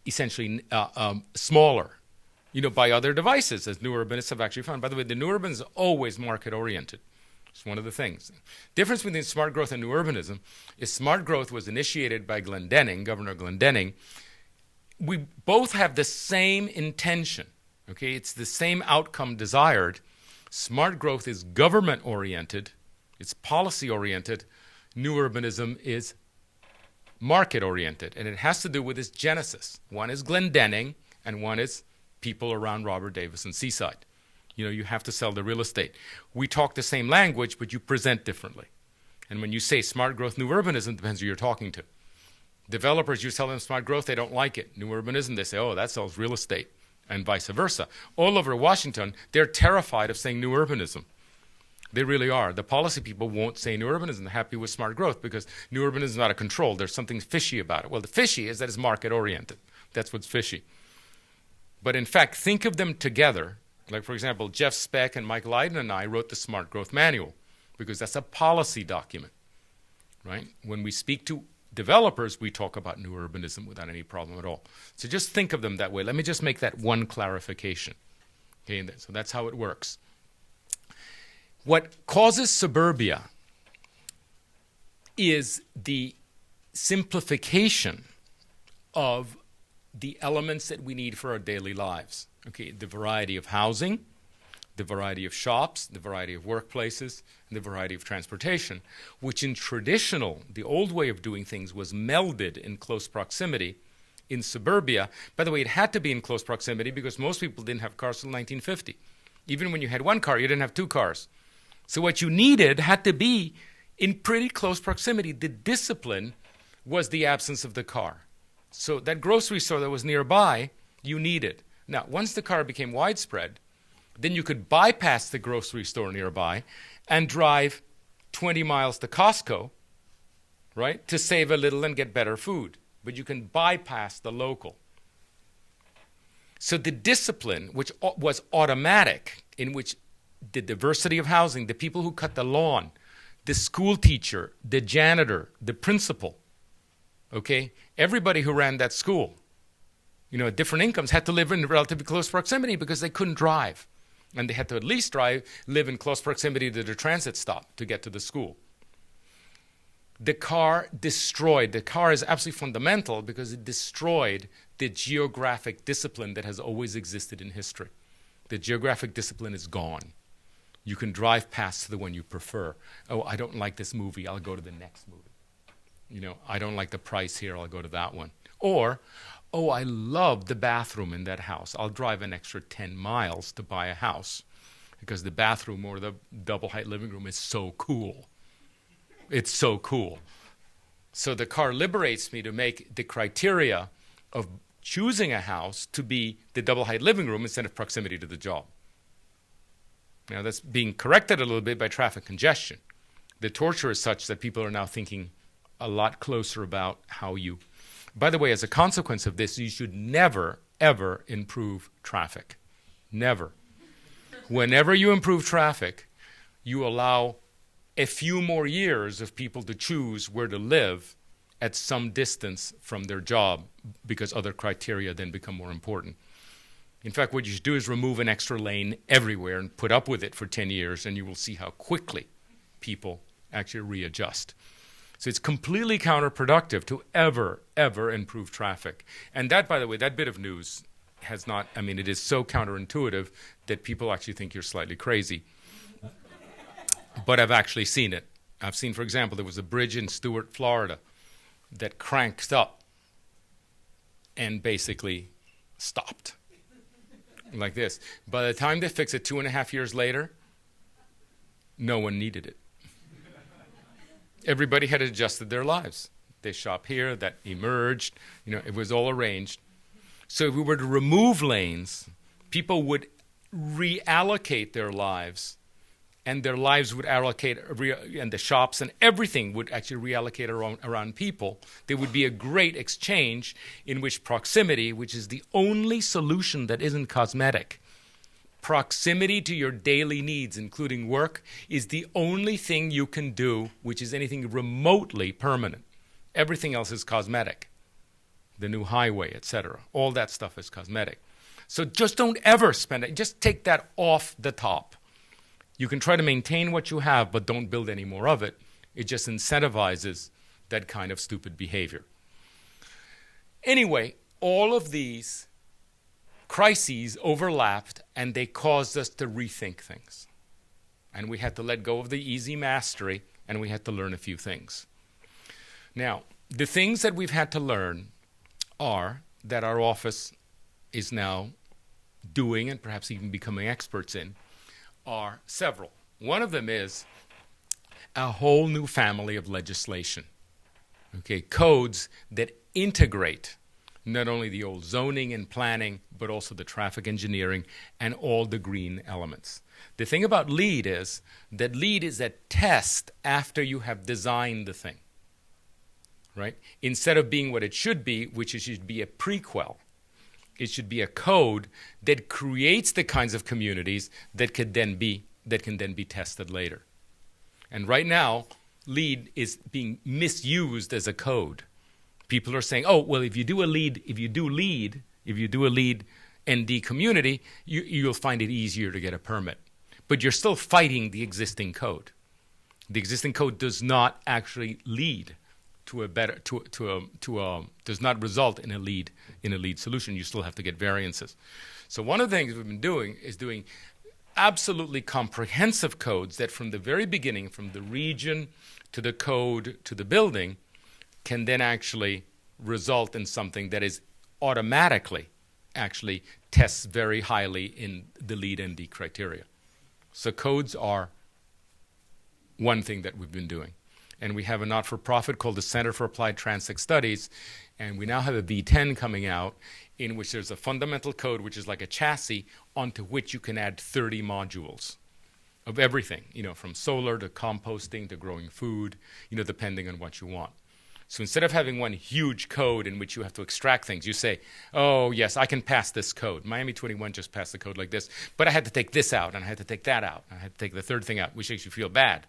S3: essentially smaller, by other devices, as new urbanists have actually found. By the way, the new urbanism is always market-oriented. It's one of the things. Difference between smart growth and new urbanism is smart growth was initiated by Glendenning, Governor Glendenning. We both have the same intention, okay? It's the same outcome desired. Smart growth is government-oriented. It's policy-oriented. New urbanism is market-oriented, and it has to do with its genesis. One is Glendenning, and one is people around Robert Davis and Seaside. You have to sell the real estate. We talk the same language, but you present differently. And when you say smart growth, new urbanism, depends who you're talking to. Developers, you tell them smart growth, they don't like it. New urbanism, they say, oh, that sells real estate, and vice versa. All over Washington, they're terrified of saying new urbanism. They really are. The policy people won't say new urbanism. They're happy with smart growth because new urbanism is out of control. There's something fishy about it. Well, the fishy is that it's market-oriented. That's what's fishy. But in fact, think of them together. Like, for example, Jeff Speck and Mike Lydon and I wrote the Smart Growth Manual because that's a policy document, right? When we speak to developers, we talk about new urbanism without any problem at all. So just think of them that way. Let me just make that one clarification. Okay, so that's how it works. What causes suburbia is the simplification of the elements that we need for our daily lives. Okay, the variety of housing, the variety of shops, the variety of workplaces, and the variety of transportation, which in the old way of doing things was melded in close proximity. In suburbia, by the way, it had to be in close proximity because most people didn't have cars until 1950. Even when you had one car, you didn't have two cars. So what you needed had to be in pretty close proximity. The discipline was the absence of the car. So that grocery store that was nearby, you needed. Now, once the car became widespread, then you could bypass the grocery store nearby and drive 20 miles to Costco, right, to save a little and get better food. But you can bypass the local. So the discipline, which was automatic, in which the diversity of housing, the people who cut the lawn, the school teacher, the janitor, the principal, okay, everybody who ran that school, at different incomes had to live in relatively close proximity because they couldn't drive. And they had to at least live in close proximity to the transit stop to get to the school. The car is absolutely fundamental because it destroyed the geographic discipline that has always existed in history. The geographic discipline is gone. You can drive past the one you prefer. Oh, I don't like this movie, I'll go to the next movie. I don't like the price here, I'll go to that one. Or, oh, I love the bathroom in that house. I'll drive an extra 10 miles to buy a house because the bathroom or the double height living room is so cool. It's so cool. So the car liberates me to make the criteria of choosing a house to be the double height living room instead of proximity to the job. Now that's being corrected a little bit by traffic congestion. The torture is such that people are now thinking a lot closer about how you... By the way, as a consequence of this, you should never, ever improve traffic. Never. Whenever you improve traffic, you allow a few more years of people to choose where to live at some distance from their job because other criteria then become more important. In fact, what you should do is remove an extra lane everywhere and put up with it for 10 years, and you will see how quickly people actually readjust. So it's completely counterproductive to ever improve traffic. And that, by the way, that bit of news has not, it is so counterintuitive that people actually think you're slightly crazy. But I've actually seen it. I've seen, for example, there was a bridge in Stuart, Florida that cranked up and basically stopped like this. By the time they fixed it 2.5 years later, no one needed it. Everybody had adjusted their lives. They shop here, that emerged, it was all arranged. So if we were to remove lanes, people would reallocate their lives, and their lives would allocate, and the shops and everything would actually reallocate around people. There would be a great exchange in which proximity, which is the only solution that isn't cosmetic, proximity to your daily needs, including work, is the only thing you can do which is anything remotely permanent. Everything else is cosmetic. The new highway, etc. All that stuff is cosmetic. So just don't ever spend it. Just take that off the top. You can try to maintain what you have, but don't build any more of it. It just incentivizes that kind of stupid behavior. Anyway, all of these crises overlapped, and they caused us to rethink things. And we had to let go of the easy mastery, and we had to learn a few things. Now, the things that we've had to learn are that our office is now doing, and perhaps even becoming experts in, are several. One of them is a whole new family of legislation. Okay, codes that integrate not only the old zoning and planning, but also the traffic engineering and all the green elements. The thing about LEED is that LEED is a test after you have designed the thing, right? Instead of being what it should be, which it should be a prequel. It should be a code that creates the kinds of communities that can then be tested later. And right now, LEED is being misused as a code. People are saying, oh, well, if you do a LEED ND community, you'll find it easier to get a permit. But you're still fighting the existing code. The existing code does not actually lead to does not result in a LEED solution. You still have to get variances. So one of the things we've been doing is doing absolutely comprehensive codes that from the very beginning, from the region to the code to the building, can then actually result in something that is automatically actually tests very highly in the LEED ND criteria. So codes are one thing that we've been doing. And we have a not-for-profit called the Center for Applied Transit Studies, and we now have a V10 coming out in which there's a fundamental code which is like a chassis onto which you can add 30 modules of everything, from solar to composting to growing food, depending on what you want. So instead of having one huge code in which you have to extract things, you say, oh, yes, I can pass this code. Miami 21 just passed the code like this, but I had to take this out, and I had to take that out, and I had to take the third thing out, which makes you feel bad.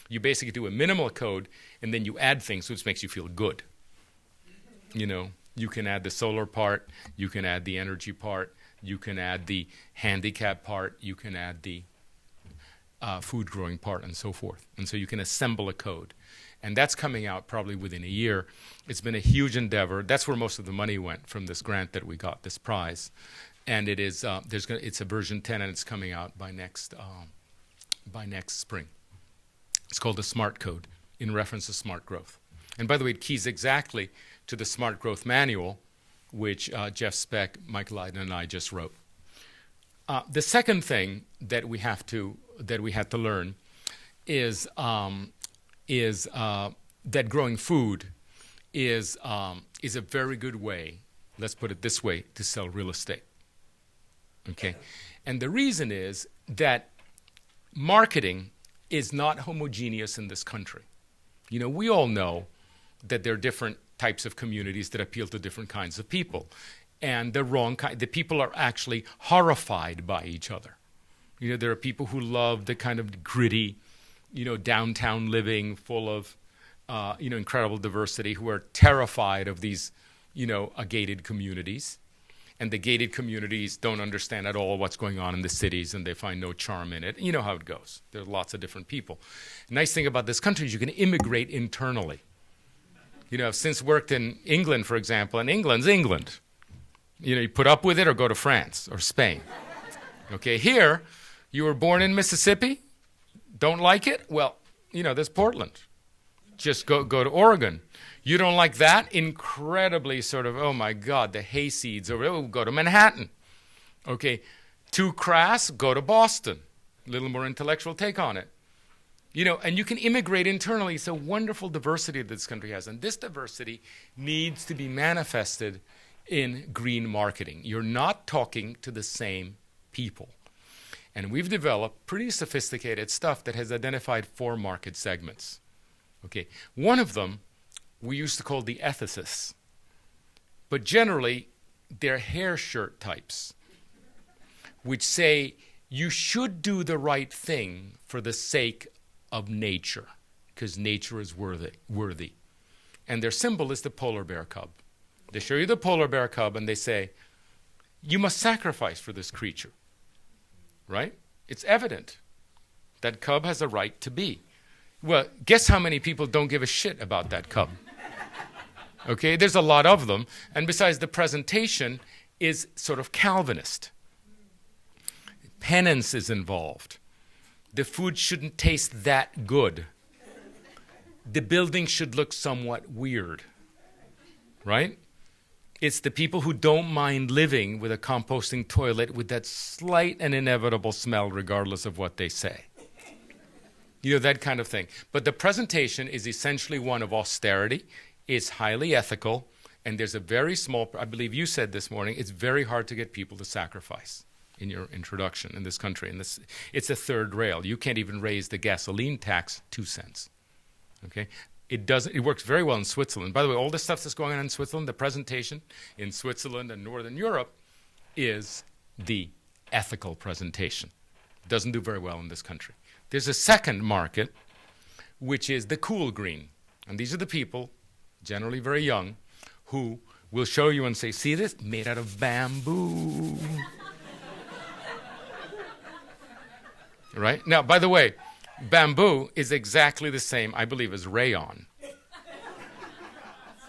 S3: You basically do a minimal code, and then you add things, which makes you feel good. You know, you can add the solar part, you can add the energy part, you can add the handicap part, you can add the food growing part, and so forth. And so you can assemble a code. And that's coming out probably within a year. It's been a huge endeavor. That's where most of the money went from this grant that we got, this prize. And it is it's a version 10, and it's coming out by next spring. It's called the Smart Code, in reference to smart growth. And by the way, it keys exactly to the Smart Growth Manual, which Jeff Speck, Mike Lydon, and I just wrote. The second thing that we had to learn is that growing food is a very good way, let's put it this way, to sell real estate. Okay, and the reason is that marketing is not homogeneous in this country. You know, we all know that there are different types of communities that appeal to different kinds of people, and the people are actually horrified by each other. You know, there are people who love the kind of gritty, you know, downtown living full of, incredible diversity, who are terrified of these, gated communities. And the gated communities don't understand at all what's going on in the cities, and they find no charm in it. You know how it goes. There are lots of different people. The nice thing about this country is you can immigrate internally. You know, I've since worked in England, for example, and England's England. You know, you put up with it or go to France or Spain. Okay, here, you were born in Mississippi, don't like it? Well, there's Portland. Just go to Oregon. You don't like that? Incredibly sort of, oh my God, the hayseeds over there, go to Manhattan. Okay, too crass, go to Boston. A little more intellectual take on it. And you can immigrate internally. It's a wonderful diversity that this country has. And this diversity needs to be manifested in green marketing. You're not talking to the same people. And we've developed pretty sophisticated stuff that has identified 4 market segments. Okay, one of them we used to call the ethicists. But generally, they're hair shirt types, which say you should do the right thing for the sake of nature, because nature is worthy. And their symbol is the polar bear cub. They show you the polar bear cub, and they say, you must sacrifice for this creature. Right? It's evident that cub has a right to be. Well, guess how many people don't give a shit about that cub? Okay, there's a lot of them. And besides, the presentation is sort of Calvinist. Penance is involved. The food shouldn't taste that good. The building should look somewhat weird. Right? It's the people who don't mind living with a composting toilet with that slight and inevitable smell regardless of what they say. That kind of thing. But the presentation is essentially one of austerity. It's highly ethical, and there's a very small, I believe you said this morning, it's very hard to get people to sacrifice in your introduction in this country. And it's a third rail. You can't even raise the gasoline tax 2 cents. Okay? It works very well in Switzerland. By the way, all the stuff that's going on in Switzerland, the presentation in Switzerland and Northern Europe is the ethical presentation. It doesn't do very well in this country. There's a second market, which is the cool green. And these are the people, generally very young, who will show you and say, see this? Made out of bamboo. Right? Now, by the way, bamboo is exactly the same, I believe, as rayon.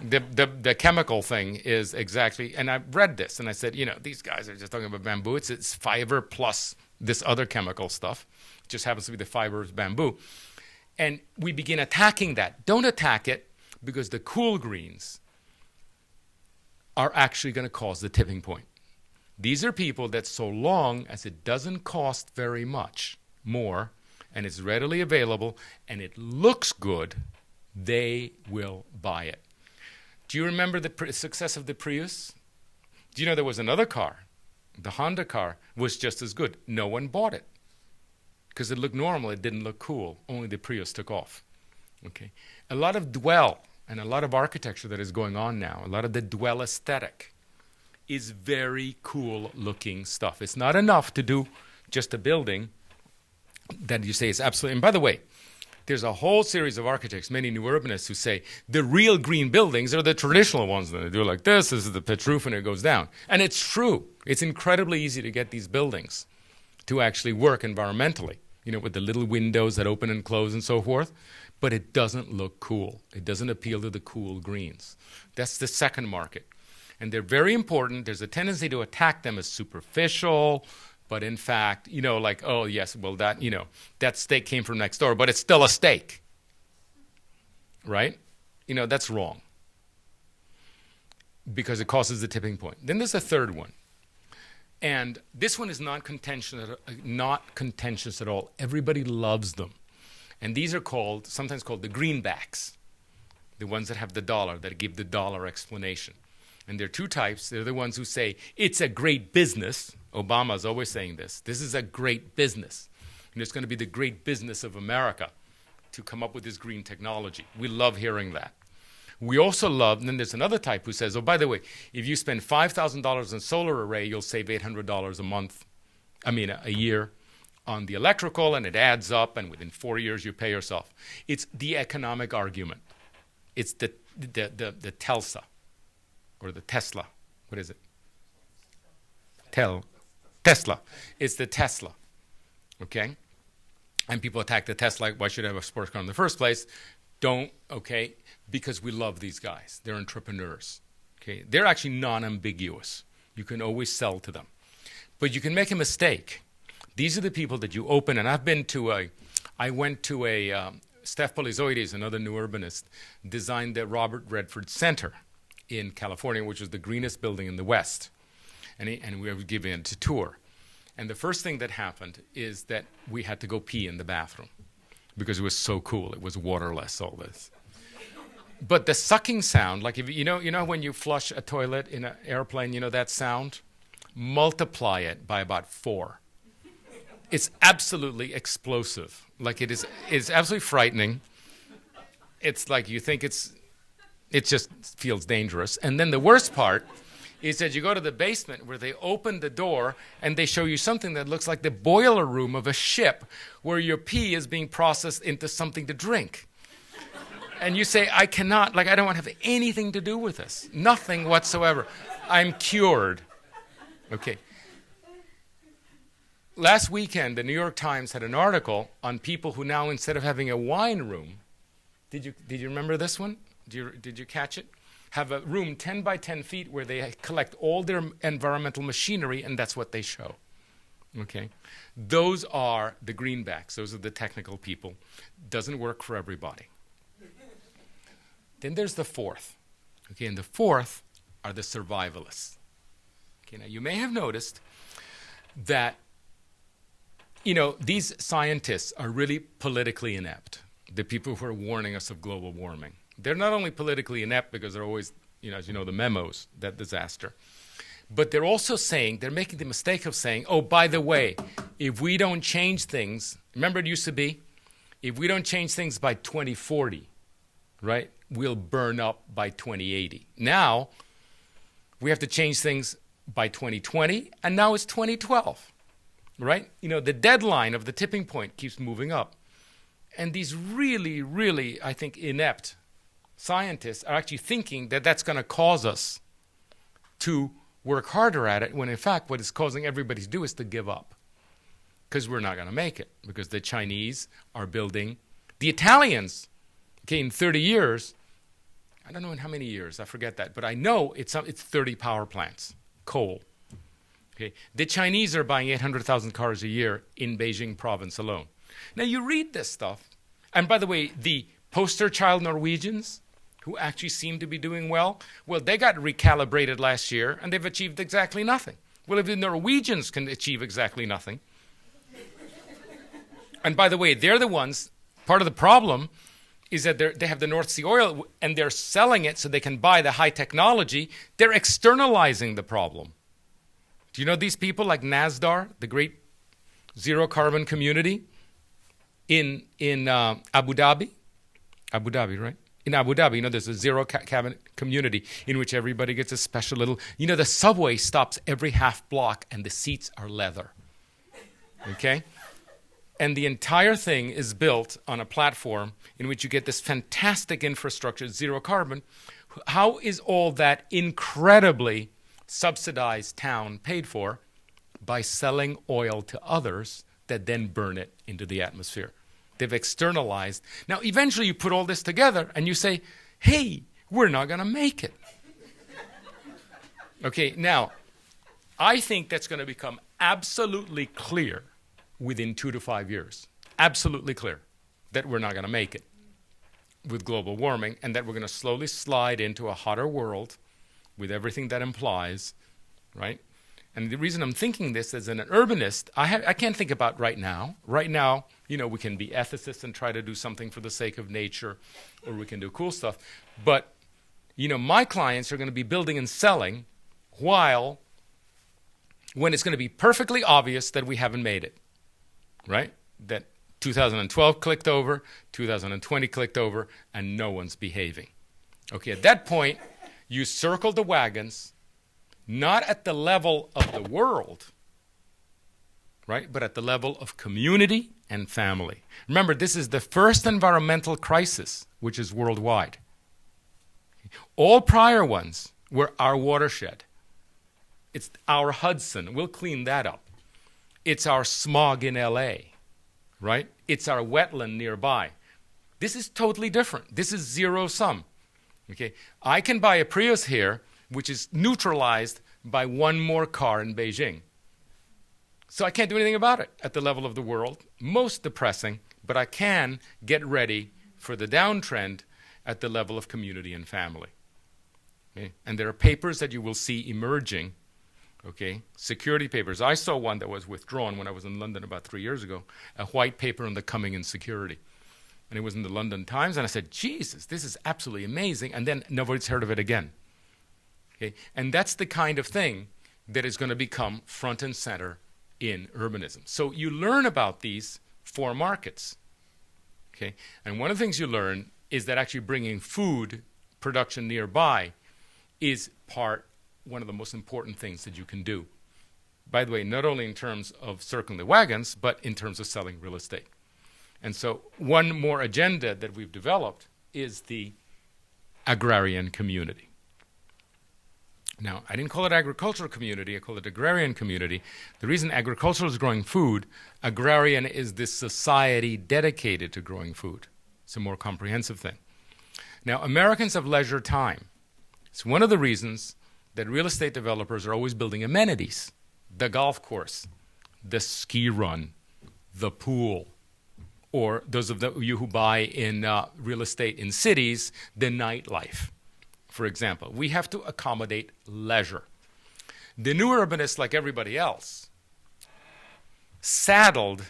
S3: The chemical thing is exactly, and I read this, and I said, these guys are just talking about bamboo. It's fiber plus this other chemical stuff. It just happens to be the fiber of bamboo. And we begin attacking that. Don't attack it, because the cool greens are actually going to cause the tipping point. These are people that so long as it doesn't cost very much more, and it's readily available, and it looks good, they will buy it. Do you remember the success of the Prius? Do you know there was another car? The Honda car was just as good. No one bought it because it looked normal. It didn't look cool. Only the Prius took off. Okay. A lot of dwell and a lot of architecture that is going on now, a lot of the dwell aesthetic, is very cool looking stuff. It's not enough to do just a building that you say is absolutely, and by the way, there's a whole series of architects, many new urbanists, who say the real green buildings are the traditional ones that they do like this is the pitch roof and it goes down. And it's true. It's incredibly easy to get these buildings to actually work environmentally, with the little windows that open and close and so forth. But it doesn't look cool. It doesn't appeal to the cool greens. That's the second market. And they're very important. There's a tendency to attack them as superficial, but in fact, like, oh, yes, well, that steak came from next door, but it's still a steak, right? That's wrong because it causes the tipping point. Then there's a third one. And this one is not contentious at all. Everybody loves them. And these are sometimes called the greenbacks, the ones that have the dollar, that give the dollar explanation. And there are two types. They're the ones who say, it's a great business. Obama's always saying this. This is a great business. And it's going to be the great business of America to come up with this green technology. We love hearing that. We also love, and then there's another type who says, oh, by the way, if you spend $5,000 on solar array, you'll save $800 a year on the electrical, and it adds up, and within 4 years you pay yourself. It's the economic argument. It's the Telsa. Or the Tesla. What is it? Tesla. It's the Tesla. Okay? And people attack the Tesla. Why should I have a sports car in the first place? Don't, okay? Because we love these guys. They're entrepreneurs. Okay? They're actually non-ambiguous. You can always sell to them. But you can make a mistake. These are the people that you open, and I went to a Steph Polizoides, another new urbanist, designed the Robert Redford Center in California, which was the greenest building in the West. And we were giving it a tour. And the first thing that happened is that we had to go pee in the bathroom because it was so cool. It was waterless, all this. But the sucking sound, like if you know when you flush a toilet in an airplane, that sound? Multiply it by about 4. It's absolutely explosive. Like it's absolutely frightening. It's like you think it just feels dangerous. And then the worst part is that you go to the basement where they open the door and they show you something that looks like the boiler room of a ship where your pee is being processed into something to drink. And you say, I don't want to have anything to do with this. Nothing whatsoever. I'm cured. Okay. Last weekend, the New York Times had an article on people who now, instead of having a wine room, did you remember this one? Did you catch it? Have a room 10 by 10 feet where they collect all their environmental machinery, and that's what they show. Okay? Those are the greenbacks. Those are the technical people. Doesn't work for everybody. Then there's the fourth. Okay, and the fourth are the survivalists. Okay, now you may have noticed that, these scientists are really politically inept, the people who are warning us of global warming. They're not only politically inept because they're always, as you know, the memos, that disaster. But they're also they're making the mistake of saying, oh, by the way, if we don't change things, remember it used to be, if we don't change things by 2040, right, we'll burn up by 2080. Now, we have to change things by 2020, and now it's 2012, right? The deadline of the tipping point keeps moving up. And these really, really, I think, inept scientists are actually thinking that that's going to cause us to work harder at it, when in fact what it's causing everybody to do is to give up. Because we're not going to make it. Because the Chinese are building, the Italians, okay, in 30 years, I don't know in how many years, I forget that, but I know it's 30 power plants, coal. Okay, the Chinese are buying 800,000 cars a year in Beijing province alone. Now you read this stuff, and by the way, the poster child Norwegians, who actually seem to be doing well, they got recalibrated last year, and they've achieved exactly nothing. Well, if the Norwegians can achieve exactly nothing, and by the way, they're the ones, part of the problem is that they have the North Sea oil, and they're selling it so they can buy the high technology. They're externalizing the problem. Do you know these people like NASDAR, the great zero carbon community in Abu Dhabi? Abu Dhabi, right? In Abu Dhabi, there's a zero cabinet community in which everybody gets a special little, the subway stops every half block and the seats are leather. Okay? And the entire thing is built on a platform in which you get this fantastic infrastructure, zero carbon. How is all that incredibly subsidized town paid for? By selling oil to others that then burn it into the atmosphere. They've externalized. Now, eventually you put all this together and you say, hey, we're not going to make it. Okay, now, I think that's going to become absolutely clear within 2 to 5 years. Absolutely clear that we're not going to make it with global warming and that we're going to slowly slide into a hotter world with everything that implies, right? And the reason I'm thinking this as an urbanist, I can't think about right now. Right now, we can be ethicists and try to do something for the sake of nature, or we can do cool stuff. But, my clients are going to be building and selling when it's going to be perfectly obvious that we haven't made it, right? That 2012 clicked over, 2020 clicked over, and no one's behaving. Okay, at that point, you circle the wagons, not at the level of the world, right, but at the level of community and family. Remember, this is the first environmental crisis, which is worldwide. All prior ones were our watershed. It's our Hudson. We'll clean that up. It's our smog in LA, right? It's our wetland nearby. This is totally different. This is zero sum. Okay, I can buy a Prius here, which is neutralized by one more car in Beijing. So I can't do anything about it at the level of the world. Most depressing, but I can get ready for the downtrend at the level of community and family. Okay? And there are papers that you will see emerging, okay? Security papers. I saw one that was withdrawn when I was in London about 3 years ago, a white paper on the coming in security. And it was in the London Times, and I said, Jesus, this is absolutely amazing. And then nobody's heard of it again. Okay? And that's the kind of thing that is going to become front and center in urbanism. So you learn about these 4 markets. Okay? And one of the things you learn is that actually bringing food production nearby is one of the most important things that you can do. By the way, not only in terms of circling the wagons, but in terms of selling real estate. And so one more agenda that we've developed is the agrarian community. Now, I didn't call it agricultural community, I call it agrarian community. The reason agriculture is growing food, agrarian is this society dedicated to growing food. It's a more comprehensive thing. Now, Americans have leisure time. It's one of the reasons that real estate developers are always building amenities. The golf course, the ski run, the pool, or those of you who buy in real estate in cities, the nightlife. For example, we have to accommodate leisure. The new urbanists, like everybody else, saddled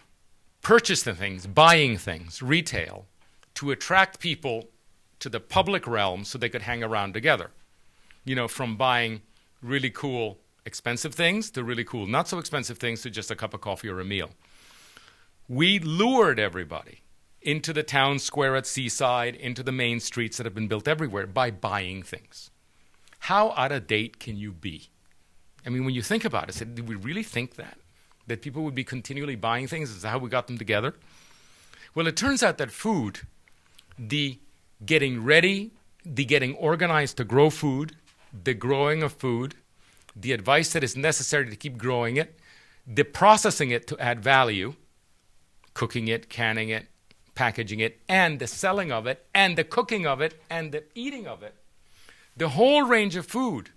S3: purchasing things, buying things, retail, to attract people to the public realm so they could hang around together. From buying really cool, expensive things to really cool, not so expensive things to just a cup of coffee or a meal. We lured everybody into the town square at Seaside, into the main streets that have been built everywhere by buying things. How out of date can you be? I mean, when you think about it, did we really think that? That people would be continually buying things? Is that how we got them together? Well, it turns out that food, the getting ready, the getting organized to grow food, the growing of food, the advice that is necessary to keep growing it, the processing it to add value, cooking it, canning it, packaging it, and the selling of it, and the cooking of it, and the eating of it. The whole range of food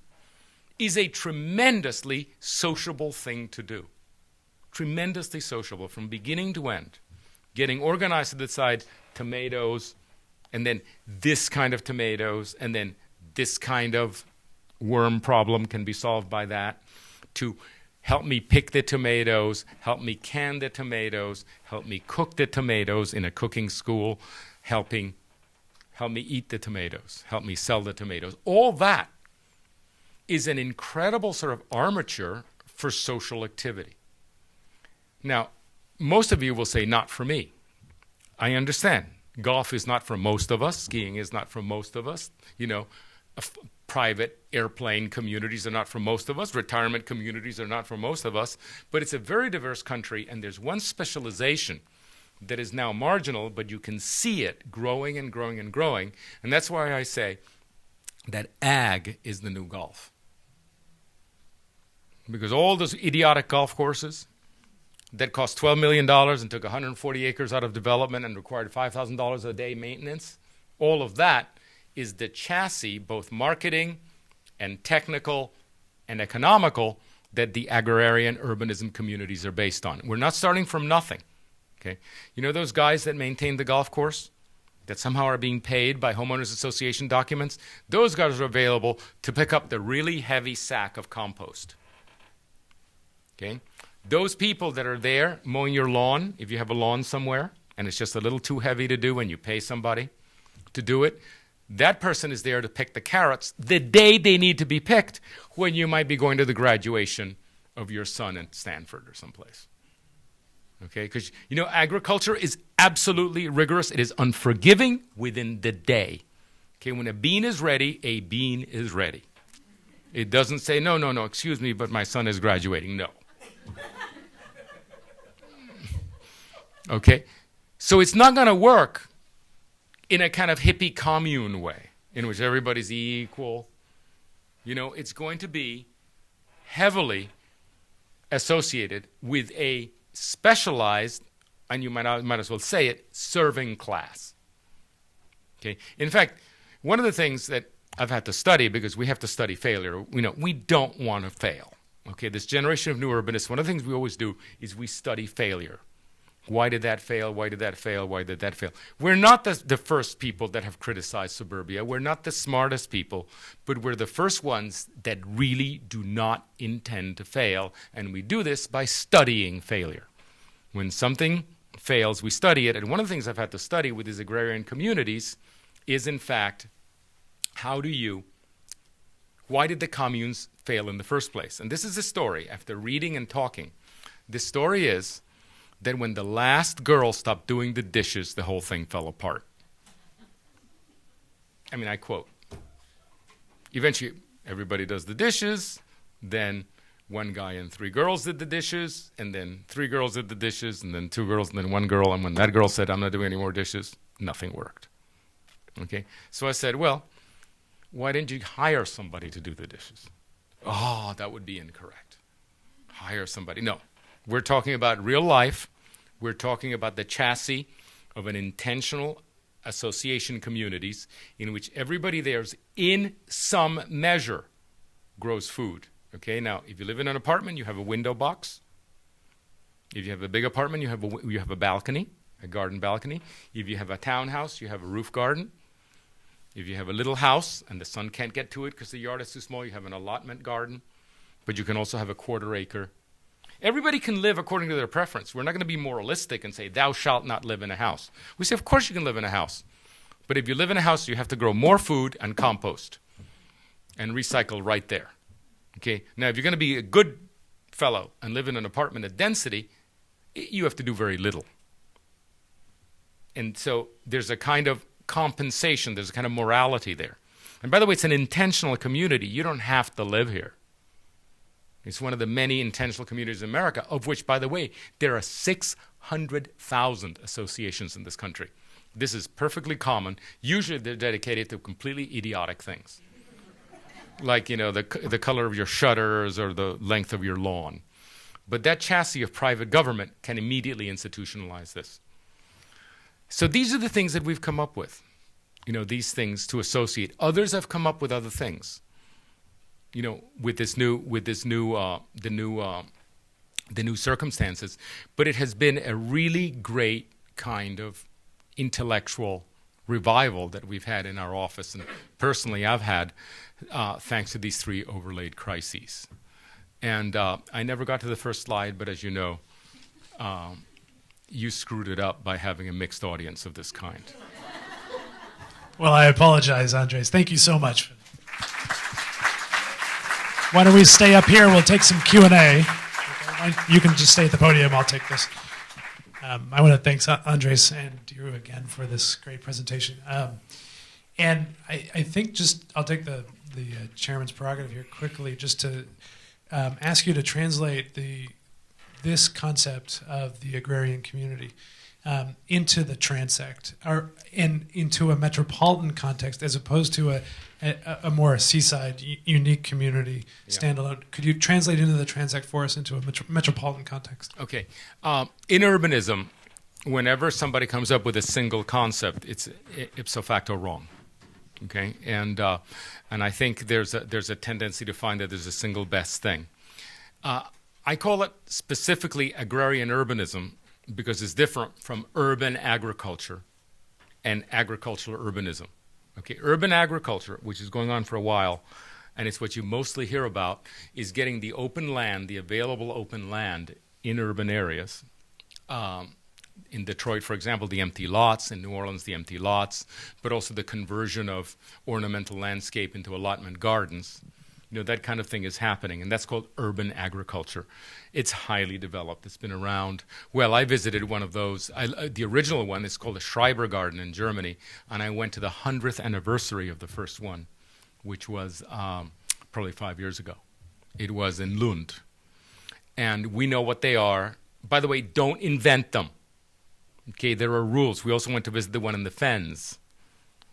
S3: is a tremendously sociable thing to do. Tremendously sociable from beginning to end. Getting organized to decide tomatoes, and then this kind of tomatoes, and then this kind of worm problem can be solved by that, to help me pick the tomatoes, help me can the tomatoes, help me cook the tomatoes in a cooking school, help me eat the tomatoes, help me sell the tomatoes. All that is an incredible sort of armature for social activity. Now, most of you will say, not for me. I understand. Golf is not for most of us. Skiing is not for most of us. Private airplane communities are not for most of us. Retirement communities are not for most of us. But it's a very diverse country, and there's one specialization that is now marginal, but you can see it growing and growing and growing. And that's why I say that ag is the new golf. Because all those idiotic golf courses that cost $12 million and took 140 acres out of development and required $5,000 a day maintenance, all of that is the chassis, both marketing and technical and economical, that the agrarian urbanism communities are based on. We're not starting from nothing. Okay? You know those guys that maintain the golf course that somehow are being paid by homeowners association documents? Those guys are available to pick up the really heavy sack of compost. Okay? Those people that are there mowing your lawn, if you have a lawn somewhere and it's just a little too heavy to do and you pay somebody to do it, that person is there to pick the carrots the day they need to be picked, when you might be going to the graduation of your son at Stanford or someplace. Okay? Because, agriculture is absolutely rigorous. It is unforgiving within the day. Okay? When a bean is ready, a bean is ready. It doesn't say, no, excuse me, but my son is graduating. No. Okay? So it's not going to work in a kind of hippie commune way in which everybody's equal. It's going to be heavily associated with a specialized, and you might as well say it, serving class. Okay? In fact, one of the things that I've had to study, because we have to study failure, we don't want to fail. Okay, this generation of new urbanists, one of the things we always do is we study failure. Why did that fail? Why did that fail? Why did that fail? We're not the first people that have criticized suburbia. We're not the smartest people, but we're the first ones that really do not intend to fail, and we do this by studying failure. When something fails, we study it, and one of the things I've had to study with these agrarian communities is, in fact, why did the communes fail in the first place? And this is the story, after reading and talking. The story is that when the last girl stopped doing the dishes, the whole thing fell apart. I quote. Eventually, everybody does the dishes, then one guy and three girls did the dishes, and then three girls did the dishes, and then two girls, and then one girl, and when that girl said, I'm not doing any more dishes, nothing worked. Okay? So I said, well, why didn't you hire somebody to do the dishes? Oh, that would be incorrect. Hire somebody. No. We're talking about real life. We're talking about the chassis of an intentional association communities in which everybody there is, in some measure, grows food. Okay, now, if you live in an apartment, you have a window box. If you have a big apartment, you have a balcony, a garden balcony. If you have a townhouse, you have a roof garden. If you have a little house and the sun can't get to it because the yard is too small, you have an allotment garden. But you can also have a quarter acre. Everybody can live according to their preference. We're not going to be moralistic and say, thou shalt not live in a house. We say, of course you can live in a house. But if you live in a house, you have to grow more food and compost and recycle right there. Okay. Now, if you're going to be a good fellow and live in an apartment at density, you have to do very little. And so there's a kind of compensation, there's a kind of morality there. And by the way, it's an intentional community. You don't have to live here. It's one of the many intentional communities in America, of which, by the way, there are 600,000 associations in this country. This is perfectly common. Usually they're dedicated to completely idiotic things. Like, the color of your shutters or the length of your lawn. But that chassis of private government can immediately institutionalize this. So these are the things that we've come up with. These things to associate. Others have come up with other things. With the new circumstances. But it has been a really great kind of intellectual revival that we've had in our office, and personally I've had, thanks to these three overlaid crises. And I never got to the first slide, but as you know, you screwed it up by having a mixed audience of this kind.
S1: Well, I apologize, Andrés. Thank you so much. Why don't we stay up here? We'll take some Q&A. You can just stay at the podium. I'll take this. I want to thank Andres and you again for this great presentation. And I think I'll take the chairman's prerogative here quickly just to ask you to translate this concept of the agrarian community into the transect, and into a metropolitan context as opposed to a more seaside, unique community, standalone. Could you translate into the transect for us into a metropolitan context?
S3: Okay. In urbanism, whenever somebody comes up with a single concept, it's ipso facto wrong. Okay, and I think there's a tendency to find that there's a single best thing. I call it specifically agrarian urbanism because it's different from urban agriculture and agricultural urbanism. Okay, urban agriculture, which is going on for a while, and it's what you mostly hear about, is getting the open land, the available open land in urban areas. In Detroit, for example, the empty lots. In New Orleans, the empty lots, but also the conversion of ornamental landscape into allotment gardens. That kind of thing is happening, and that's called urban agriculture. It's highly developed. It's been around. Well, I visited one of those. The original one is called the Schreiber Garden in Germany, and I went to the 100th anniversary of the first one, which was probably 5 years ago. It was in Lund. And we know what they are. By the way, don't invent them. Okay, there are rules. We also went to visit the one in the Fens.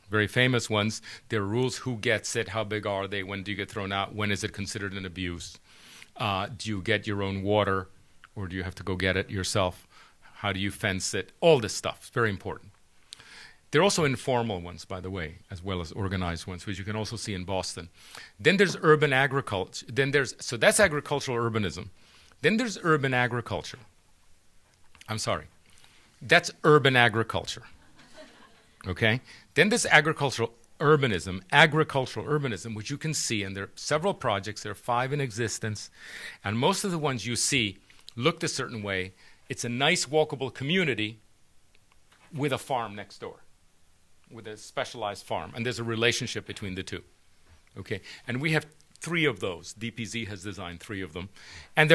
S3: Very famous ones. There are rules: who gets it, how big are they, when do you get thrown out, when is it considered an abuse, do you get your own water or do you have to go get it yourself, how do you fence it, all this stuff. It's very important. There are also informal ones, by the way, as well as organized ones, which you can also see in Boston. Then there's urban agriculture. So that's agricultural urbanism. Then there's urban agriculture. I'm sorry. That's urban agriculture. Okay? Then there's agricultural urbanism, which you can see, and there are several projects. There are 5 in existence, and most of the ones you see looked a certain way. It's a nice walkable community with a farm next door, with a specialized farm, and there's a relationship between the two. Okay? And we have 3 of those. DPZ has designed 3 of them, and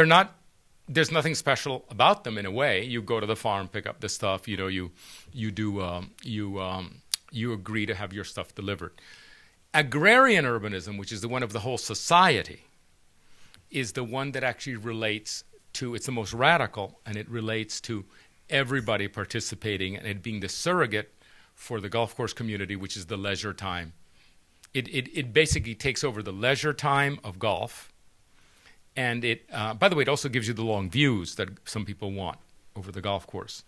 S3: there's nothing special about them in a way. You go to the farm, pick up the stuff. You agree to have your stuff delivered. Agrarian urbanism, which is the one of the whole society, is the one that actually relates to. It's the most radical, and it relates to everybody participating, and it being the surrogate for the golf course community, which is the leisure time. It basically takes over the leisure time of golf. And by the way, it also gives you the long views that some people want over the golf course.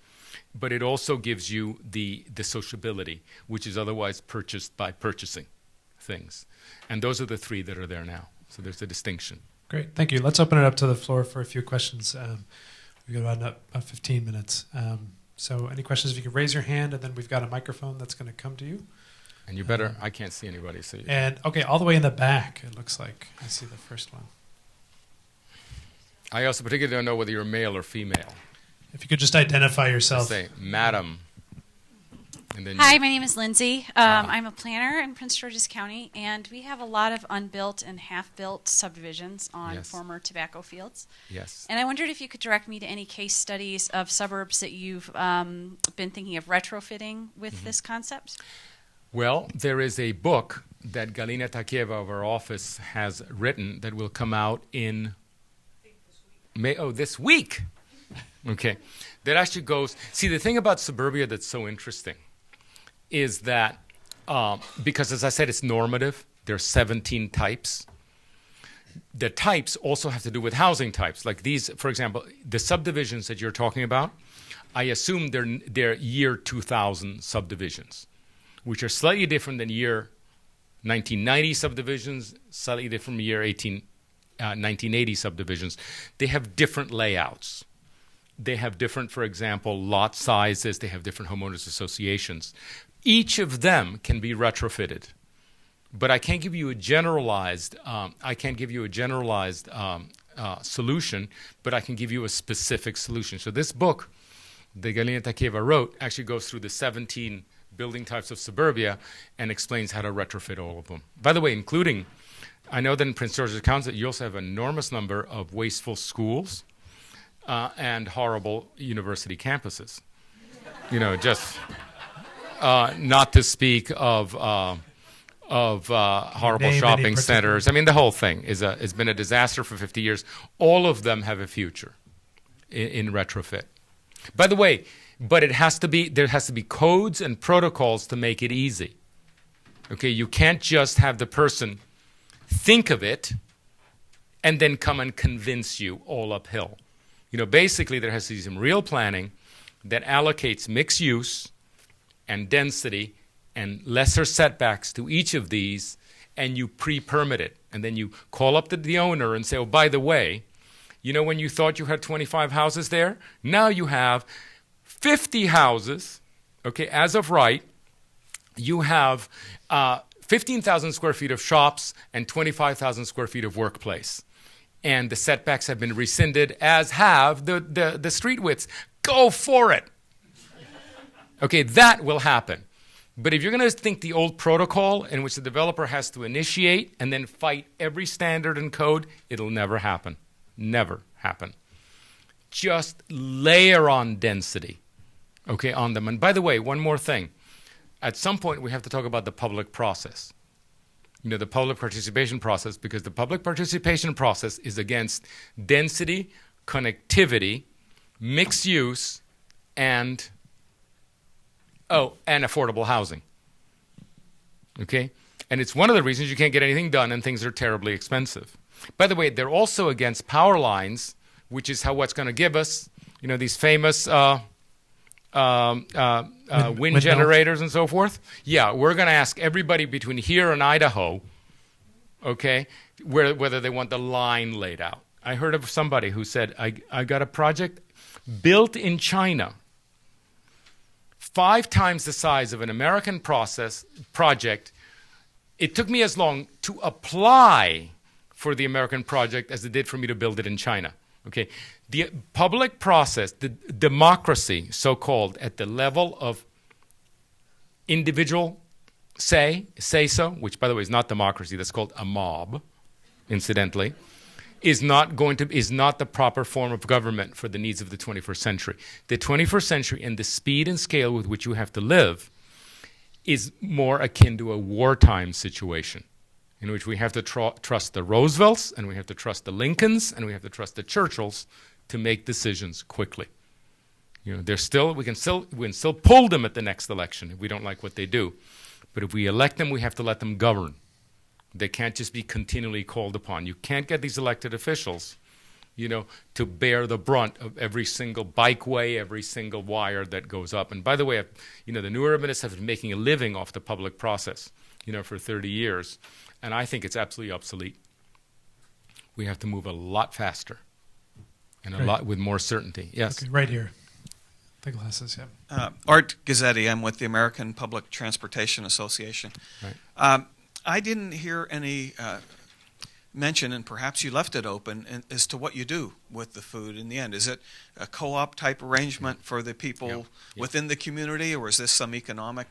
S3: But it also gives you the sociability, which is otherwise purchased by purchasing things. And those are the 3 that are there now. So there's a distinction.
S1: Great, thank you. Let's open it up to the floor for a few questions. We've got about 15 minutes. So any questions, if you could raise your hand, and then we've got a microphone that's going to come to you.
S3: And you better, I can't see anybody. So
S1: okay, all the way in the back, it looks like. I see the first one.
S3: I also particularly don't know whether you're male or female.
S1: If you could just identify yourself.
S3: Say, Madam. And then
S4: Hi, my name is Lindsay. I'm a planner in Prince George's County, and we have a lot of unbuilt and half-built subdivisions on former tobacco fields.
S3: Yes.
S4: And I wondered if you could direct me to any case studies of suburbs that you've been thinking of retrofitting with this concept.
S3: Well, there is a book that Galina Takieva of our office has written that will come out in this week. Okay. That actually goes. See, the thing about suburbia that's so interesting is that because, as I said, it's normative. There are 17 types. The types also have to do with housing types. Like these, for example, the subdivisions that you're talking about, I assume they're year 2000 subdivisions, which are slightly different than year 1990 subdivisions, slightly different from year 1980 subdivisions. They have different layouts. They have different, for example, lot sizes. They have different homeowners associations. Each of them can be retrofitted, but I can't give you a generalized. Solution, but I can give you a specific solution. So this book, that Galina Takieva wrote, actually goes through the 17 building types of suburbia and explains how to retrofit all of them. By the way, including, I know that in Prince George's County, you also have an enormous number of wasteful schools. and horrible university campuses. Just not to speak of horrible shopping centers. I mean, the whole thing has been a disaster for 50 years. All of them have a future in retrofit. By the way, but there has to be codes and protocols to make it easy. Okay, you can't just have the person think of it and then come and convince you all uphill. Basically there has to be some real planning that allocates mixed use and density and lesser setbacks to each of these, and you pre-permit it. And then you call up the owner and say, oh, by the way, when you thought you had 25 houses there, now you have 50 houses, okay, as of right. You have 15,000 square feet of shops and 25,000 square feet of workplace. And the setbacks have been rescinded, as have the street widths. Go for it. Okay, that will happen. But if you're going to think the old protocol in which the developer has to initiate and then fight every standard and code, it'll never happen. Never happen. Just layer on density, okay, on them. And by the way, one more thing. At some point, we have to talk about the public process. The public participation process, because the public participation process is against density, connectivity, mixed use, and affordable housing. Okay? And it's one of the reasons you can't get anything done and things are terribly expensive. By the way, they're also against power lines, which is what's going to give us, these famous wind generators and so forth. Yeah, we're going to ask everybody between here and Idaho, okay, whether they want the line laid out. I heard of somebody who said, I got a project built in China, 5 times the size of an American project. It took me as long to apply for the American project as it did for me to build it in China. Okay, the public process, the democracy, so-called, at the level of individual say so, which, by the way, is not democracy. That's called a mob, incidentally, is not the proper form of government for the needs of the 21st century. The 21st century and the speed and scale with which you have to live is more akin to a wartime situation, in which we have to trust the Roosevelts, and we have to trust the Lincolns, and we have to trust the Churchills to make decisions quickly. We can still pull them at the next election if we don't like what they do. But if we elect them, we have to let them govern. They can't just be continually called upon. You can't get these elected officials, to bear the brunt of every single bikeway, every single wire that goes up. And by the way, the new urbanists have been making a living off the public process, for 30 years. And I think it's absolutely obsolete. We have to move a lot faster and a lot with more certainty. Yes.
S1: Okay, right here. The glasses, yeah.
S5: Art Gazzetti, I'm with the American Public Transportation Association.
S3: Right.
S5: I didn't hear any mention, and perhaps you left it open, as to what you do with the food in the end. Is it a co-op type arrangement for the people within the community, or is this some economic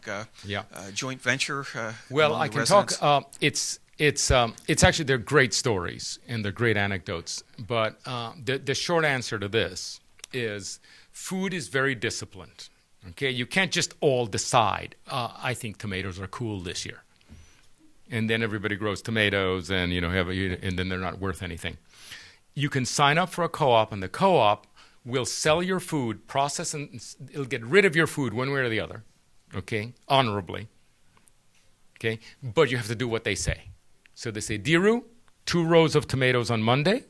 S5: joint venture?
S3: Well, I can talk. It's actually, they're great stories and they're great anecdotes. But the short answer to this is food is very disciplined. Okay, you can't just all decide. I think tomatoes are cool this year, and then everybody grows tomatoes, and and then they're not worth anything. You can sign up for a co-op, and the co-op will sell your food, process, and it'll get rid of your food one way or the other. Okay, honorably. Okay, but you have to do what they say. So they say, Diru, 2 rows of tomatoes on Monday.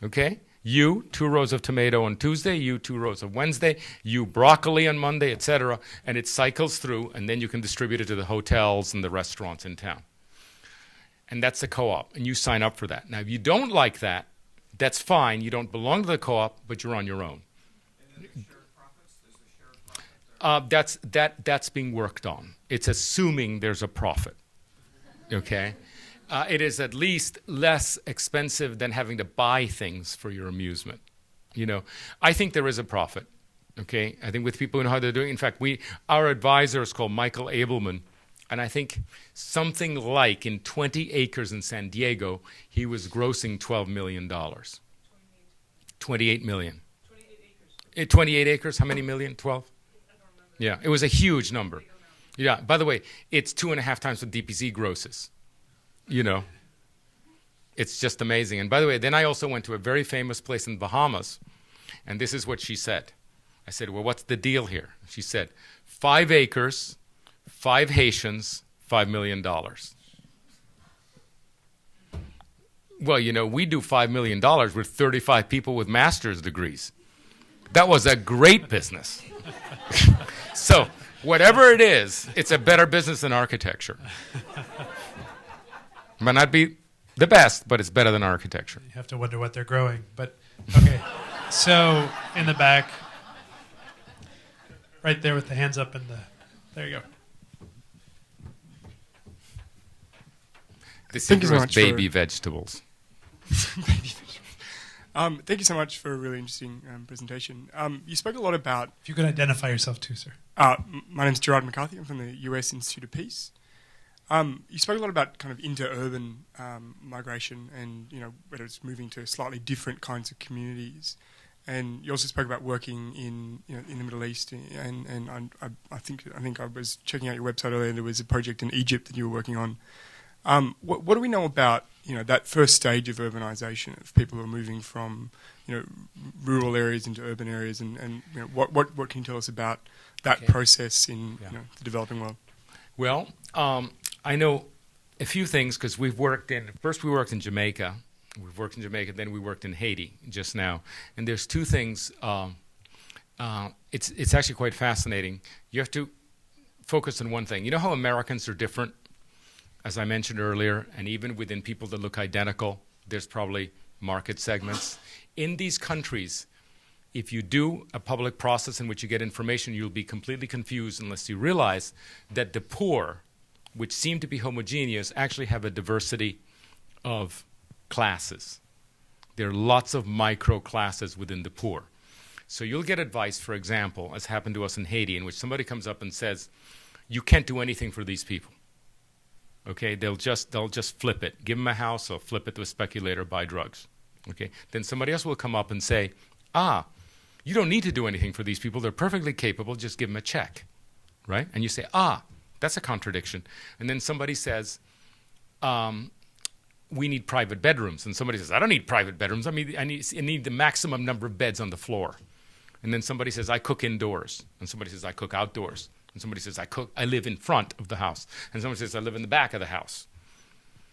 S3: Okay. You, 2 rows of tomato on Tuesday, you 2 rows of Wednesday, you broccoli on Monday, etc. And it cycles through, and then you can distribute it to the hotels and the restaurants in town. And that's the co-op, and you sign up for that. Now, if you don't like that, that's fine. You don't belong to the co-op, but you're on your own.
S5: And then the shared profits? There's a shared profit?
S3: That's being worked on. It's assuming there's a profit. Okay? It is at least less expensive than having to buy things for your amusement. I think there is a profit. Okay, I think with people who know how they're doing. In fact, our advisor is called Michael Abelman, and I think something like in 20 acres in San Diego, he was grossing $12 million. 28 million. 28 acres, how many million? 12? Yeah, it was a huge number. Yeah, by the way, it's 2.5 times what DPC grosses. You know, it's just amazing. And by the way, then I also went to a very famous place in the Bahamas, and this is what she said. I said, well, what's the deal here? She said, 5 acres, 5 Haitians, $5 million. Well, you know, we do $5 million with 35 people with master's degrees. That was a great business. So, whatever it is, it's a better business than architecture. Might not be the best, but it's better than architecture.
S1: You have to wonder what they're growing. But, okay. So, in the back, right there with the hands up there you go.
S3: This is baby vegetables.
S6: Thank you so much for a really interesting presentation. You spoke a lot about...
S1: If you could identify yourself too, sir.
S6: My name's Gerard McCarthy. I'm from the US Institute of Peace. You spoke a lot about kind of inter-urban migration and, you know, whether it's moving to slightly different kinds of communities. And you also spoke about working in the Middle East. And I think I was checking out your website earlier, and there was a project in Egypt that you were working on. What do we know about, you know, that first stage of urbanization, of people who are moving from, you know, rural areas into urban areas, and you know, what can you tell us about that process in you know, the developing world?
S3: Well, I know a few things because we worked in Jamaica. We've worked in Jamaica, then we worked in Haiti just now. And there's two things. It's actually quite fascinating. You have to focus on one thing. You know how Americans are different? As I mentioned earlier, and even within people that look identical, there's probably market segments. In these countries, if you do a public process in which you get information, you'll be completely confused unless you realize that the poor, which seem to be homogeneous, actually have a diversity of classes. There are lots of micro classes within the poor. So you'll get advice, for example, as happened to us in Haiti, in which somebody comes up and says, you can't do anything for these people. Okay, they'll just flip it. Give them a house, or flip it to a speculator, buy drugs. Okay, then somebody else will come up and say, you don't need to do anything for these people. They're perfectly capable. Just give them a check, right? And you say, that's a contradiction. And then somebody says, we need private bedrooms. And somebody says, I don't need private bedrooms. I need the maximum number of beds on the floor. And then somebody says, I cook indoors. And somebody says, I cook outdoors. And somebody says, I live in front of the house. And somebody says, I live in the back of the house.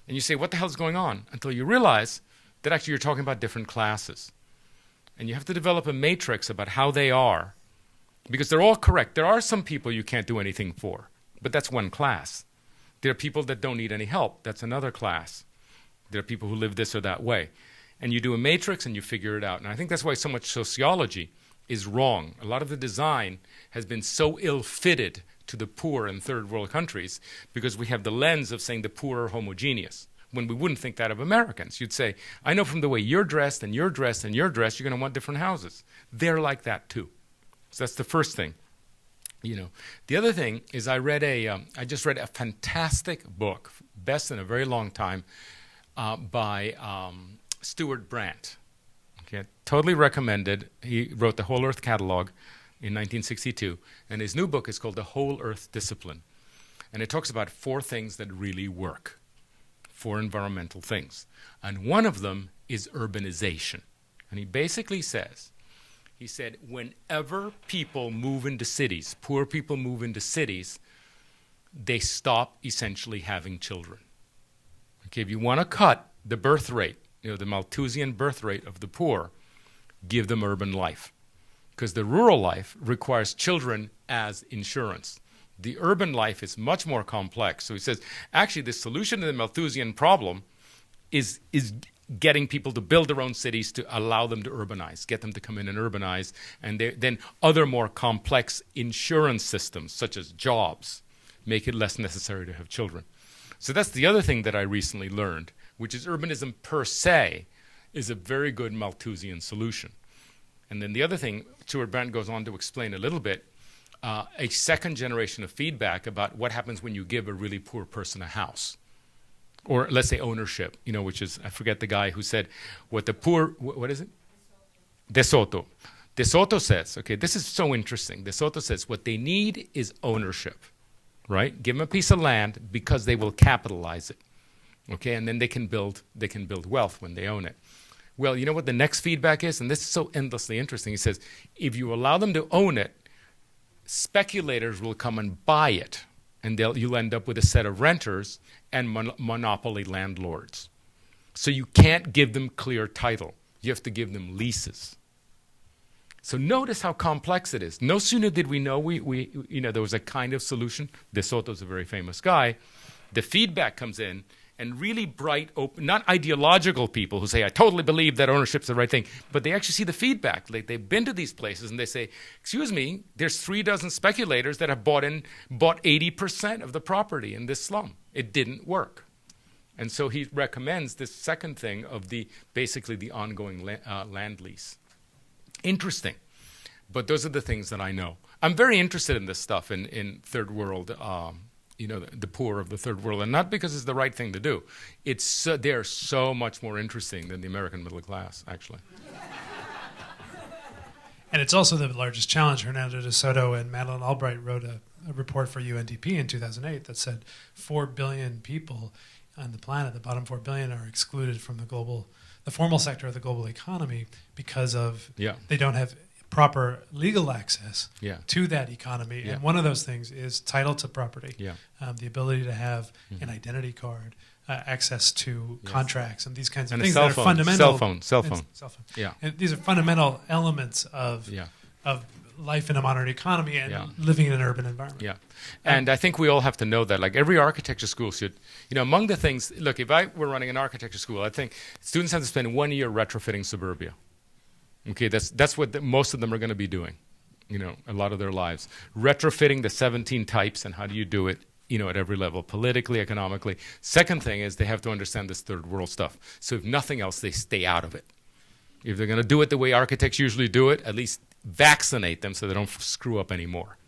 S3: And you say, what the hell is going on? Until you realize that actually you're talking about different classes. And you have to develop a matrix about how they are, because they're all correct. There are some people you can't do anything for, but that's one class. There are people that don't need any help. That's another class. There are people who live this or that way. And you do a matrix and you figure it out. And I think that's why so much sociology is wrong. A lot of the design has been so ill-fitted to the poor in third world countries because we have the lens of saying the poor are homogeneous, when we wouldn't think that of Americans. You'd say, I know from the way you're dressed and you're dressed and you're dressed, you're going to want different houses. They're like that too. So that's the first thing. You know, the other thing is I just read a fantastic book, best in a very long time, by Stuart Brandt. Okay, totally recommended. He wrote the Whole Earth Catalog in 1962, and his new book is called The Whole Earth Discipline. And it talks about 4 things that really work, 4 environmental things. And one of them is urbanization. And he basically says, he said, whenever people move into cities, poor people move into cities, they stop essentially having children. Okay, if you want to cut the birth rate, you know, the Malthusian birth rate of the poor, give them urban life. Because the rural life requires children as insurance. The urban life is much more complex. So he says, actually, the solution to the Malthusian problem is getting people to build their own cities to allow them to urbanize, get them to come in and urbanize, and then other more complex insurance systems, such as jobs, make it less necessary to have children. So that's the other thing that I recently learned, which is urbanism per se is a very good Malthusian solution. And then the other thing, Stuart Brandt goes on to explain a little bit, a second generation of feedback about what happens when you give a really poor person a house. Or let's say ownership, which is, I forget the guy who said, what is it? De Soto. De Soto says, okay, this is so interesting. De Soto says what they need is ownership, right? Give them a piece of land because they will capitalize it, okay? And then they can build wealth when they own it. Well, you know what the next feedback is? And this is so endlessly interesting. He says, if you allow them to own it, speculators will come and buy it, and you'll end up with a set of renters and monopoly landlords. So you can't give them clear title. You have to give them leases. So notice how complex it is. No sooner did we know there was a kind of solution. De Soto's a very famous guy. The feedback comes in, and really bright, open, not ideological people who say, I totally believe that ownership's the right thing, but they actually see the feedback. Like, they've been to these places and they say, excuse me, there's 36 speculators that have bought 80% of the property in this slum. It didn't work. And so he recommends this second thing of basically the ongoing land lease. Interesting. But those are the things that I know. I'm very interested in this stuff in third world, the poor of the third world, and not because it's the right thing to do. They're so much more interesting than the American middle class, actually.
S1: And it's also the largest challenge. Hernando de Soto and Madeleine Albright wrote a report for UNDP in 2008 that said 4 billion people on the planet, the bottom 4 billion, are excluded from the formal sector of the global economy because of they don't have proper legal access to that economy. And one of those things is title to property, the ability to have an identity card, access to contracts, and these kinds of things that are fundamental.
S3: Cell phone.
S1: Yeah. And these are fundamental elements of life in a modern economy and living in an urban environment.
S3: Yeah. And I think we all have to know that. Like, every architecture school should, among the things, look, if I were running an architecture school, I think students have to spend 1 year retrofitting Suburbia. Okay, that's what most of them are going to be doing, a lot of their lives. Retrofitting the 17 types, and how do you do it, at every level, politically, economically. Second thing is they have to understand this third world stuff. So if nothing else, they stay out of it. If they're going to do it the way architects usually do it, at least vaccinate them so they don't screw up any more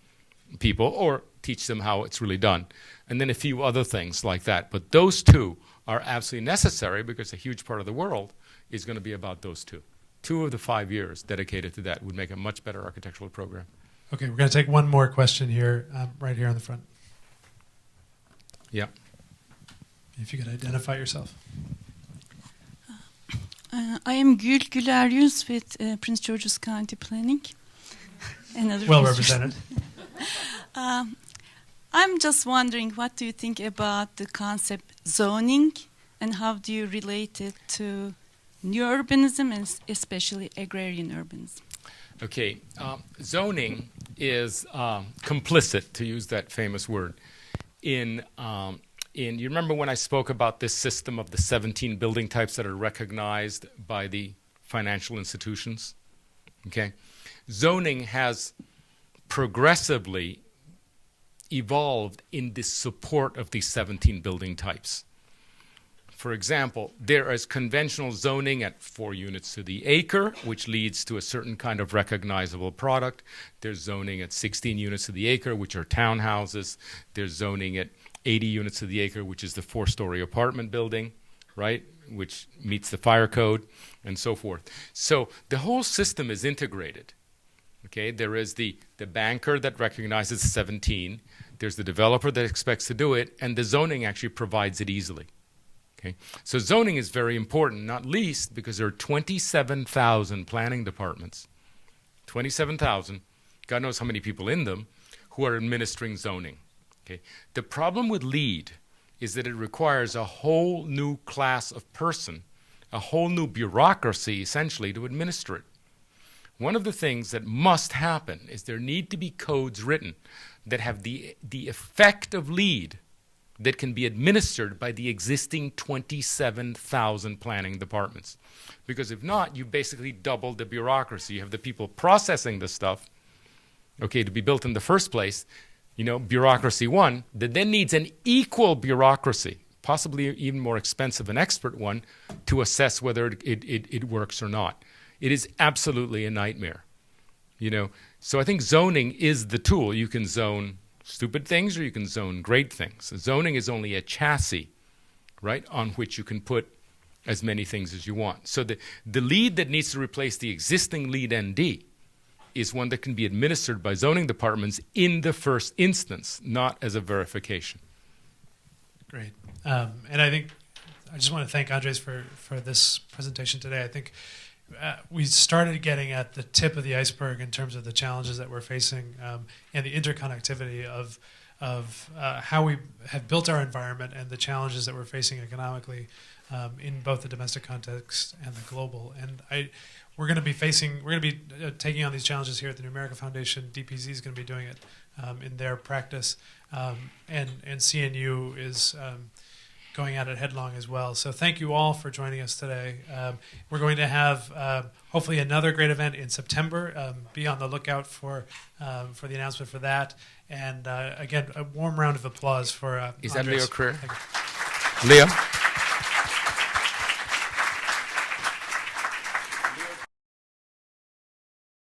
S3: people, or teach them how it's really done. And then a few other things like that. But those two are absolutely necessary, because a huge part of the world is going to be about those two. 2 of the 5 years dedicated to that would make a much better architectural program.
S1: Okay, we're going to take one more question here, right here on the front.
S3: Yeah.
S1: If you could identify yourself.
S7: I am Gül Güler-Yüz with Prince George's County Planning.
S1: Well represented.
S7: I'm just wondering, what do you think about the concept zoning, and how do you relate it to new urbanism, and especially agrarian urbanism?
S3: Okay, zoning is complicit, to use that famous word, in you remember when I spoke about this system of the 17 building types that are recognized by the financial institutions? Okay, zoning has progressively evolved in the support of these 17 building types. For example, there is conventional zoning at 4 units to the acre, which leads to a certain kind of recognizable product. There's zoning at 16 units to the acre, which are townhouses. There's zoning at 80 units to the acre, which is the 4-story apartment building, right, which meets the fire code, and so forth. So the whole system is integrated. Okay, there is the banker that recognizes 17. There's the developer that expects to do it, and the zoning actually provides it easily. Okay, so zoning is very important, not least because there are 27,000 planning departments, 27,000, God knows how many people in them, who are administering zoning. Okay, the problem with LEED is that it requires a whole new class of person, a whole new bureaucracy, essentially, to administer it. One of the things that must happen is there need to be codes written that have the effect of LEED, that can be administered by the existing 27,000 planning departments. Because if not, you basically double the bureaucracy. You have the people processing the stuff, okay, to be built in the first place, bureaucracy 1, that then needs an equal bureaucracy, possibly even more expensive, an expert one, to assess whether it works or not. It is absolutely a nightmare, So I think zoning is the tool. You can zone stupid things, or you can zone great things. Zoning is only a chassis, right, on which you can put as many things as you want. So the LEED that needs to replace the existing LEED ND is one that can be administered by zoning departments in the first instance, not as a verification.
S1: Great. And I think I just want to thank Andres for this presentation today. I think we started getting at the tip of the iceberg in terms of the challenges that we're facing and the interconnectivity of how we have built our environment and the challenges that we're facing economically in both the domestic context and the global. And we're going to be taking on these challenges here at the New America Foundation. DPZ is going to be doing it in their practice, and CNU is going at it headlong as well. So thank you all for joining us today. We're going to have hopefully another great event in September. Be on the lookout for the announcement for that. And again, a warm round of applause for
S3: Is that
S1: Andres.
S3: Leo Creer? Leo?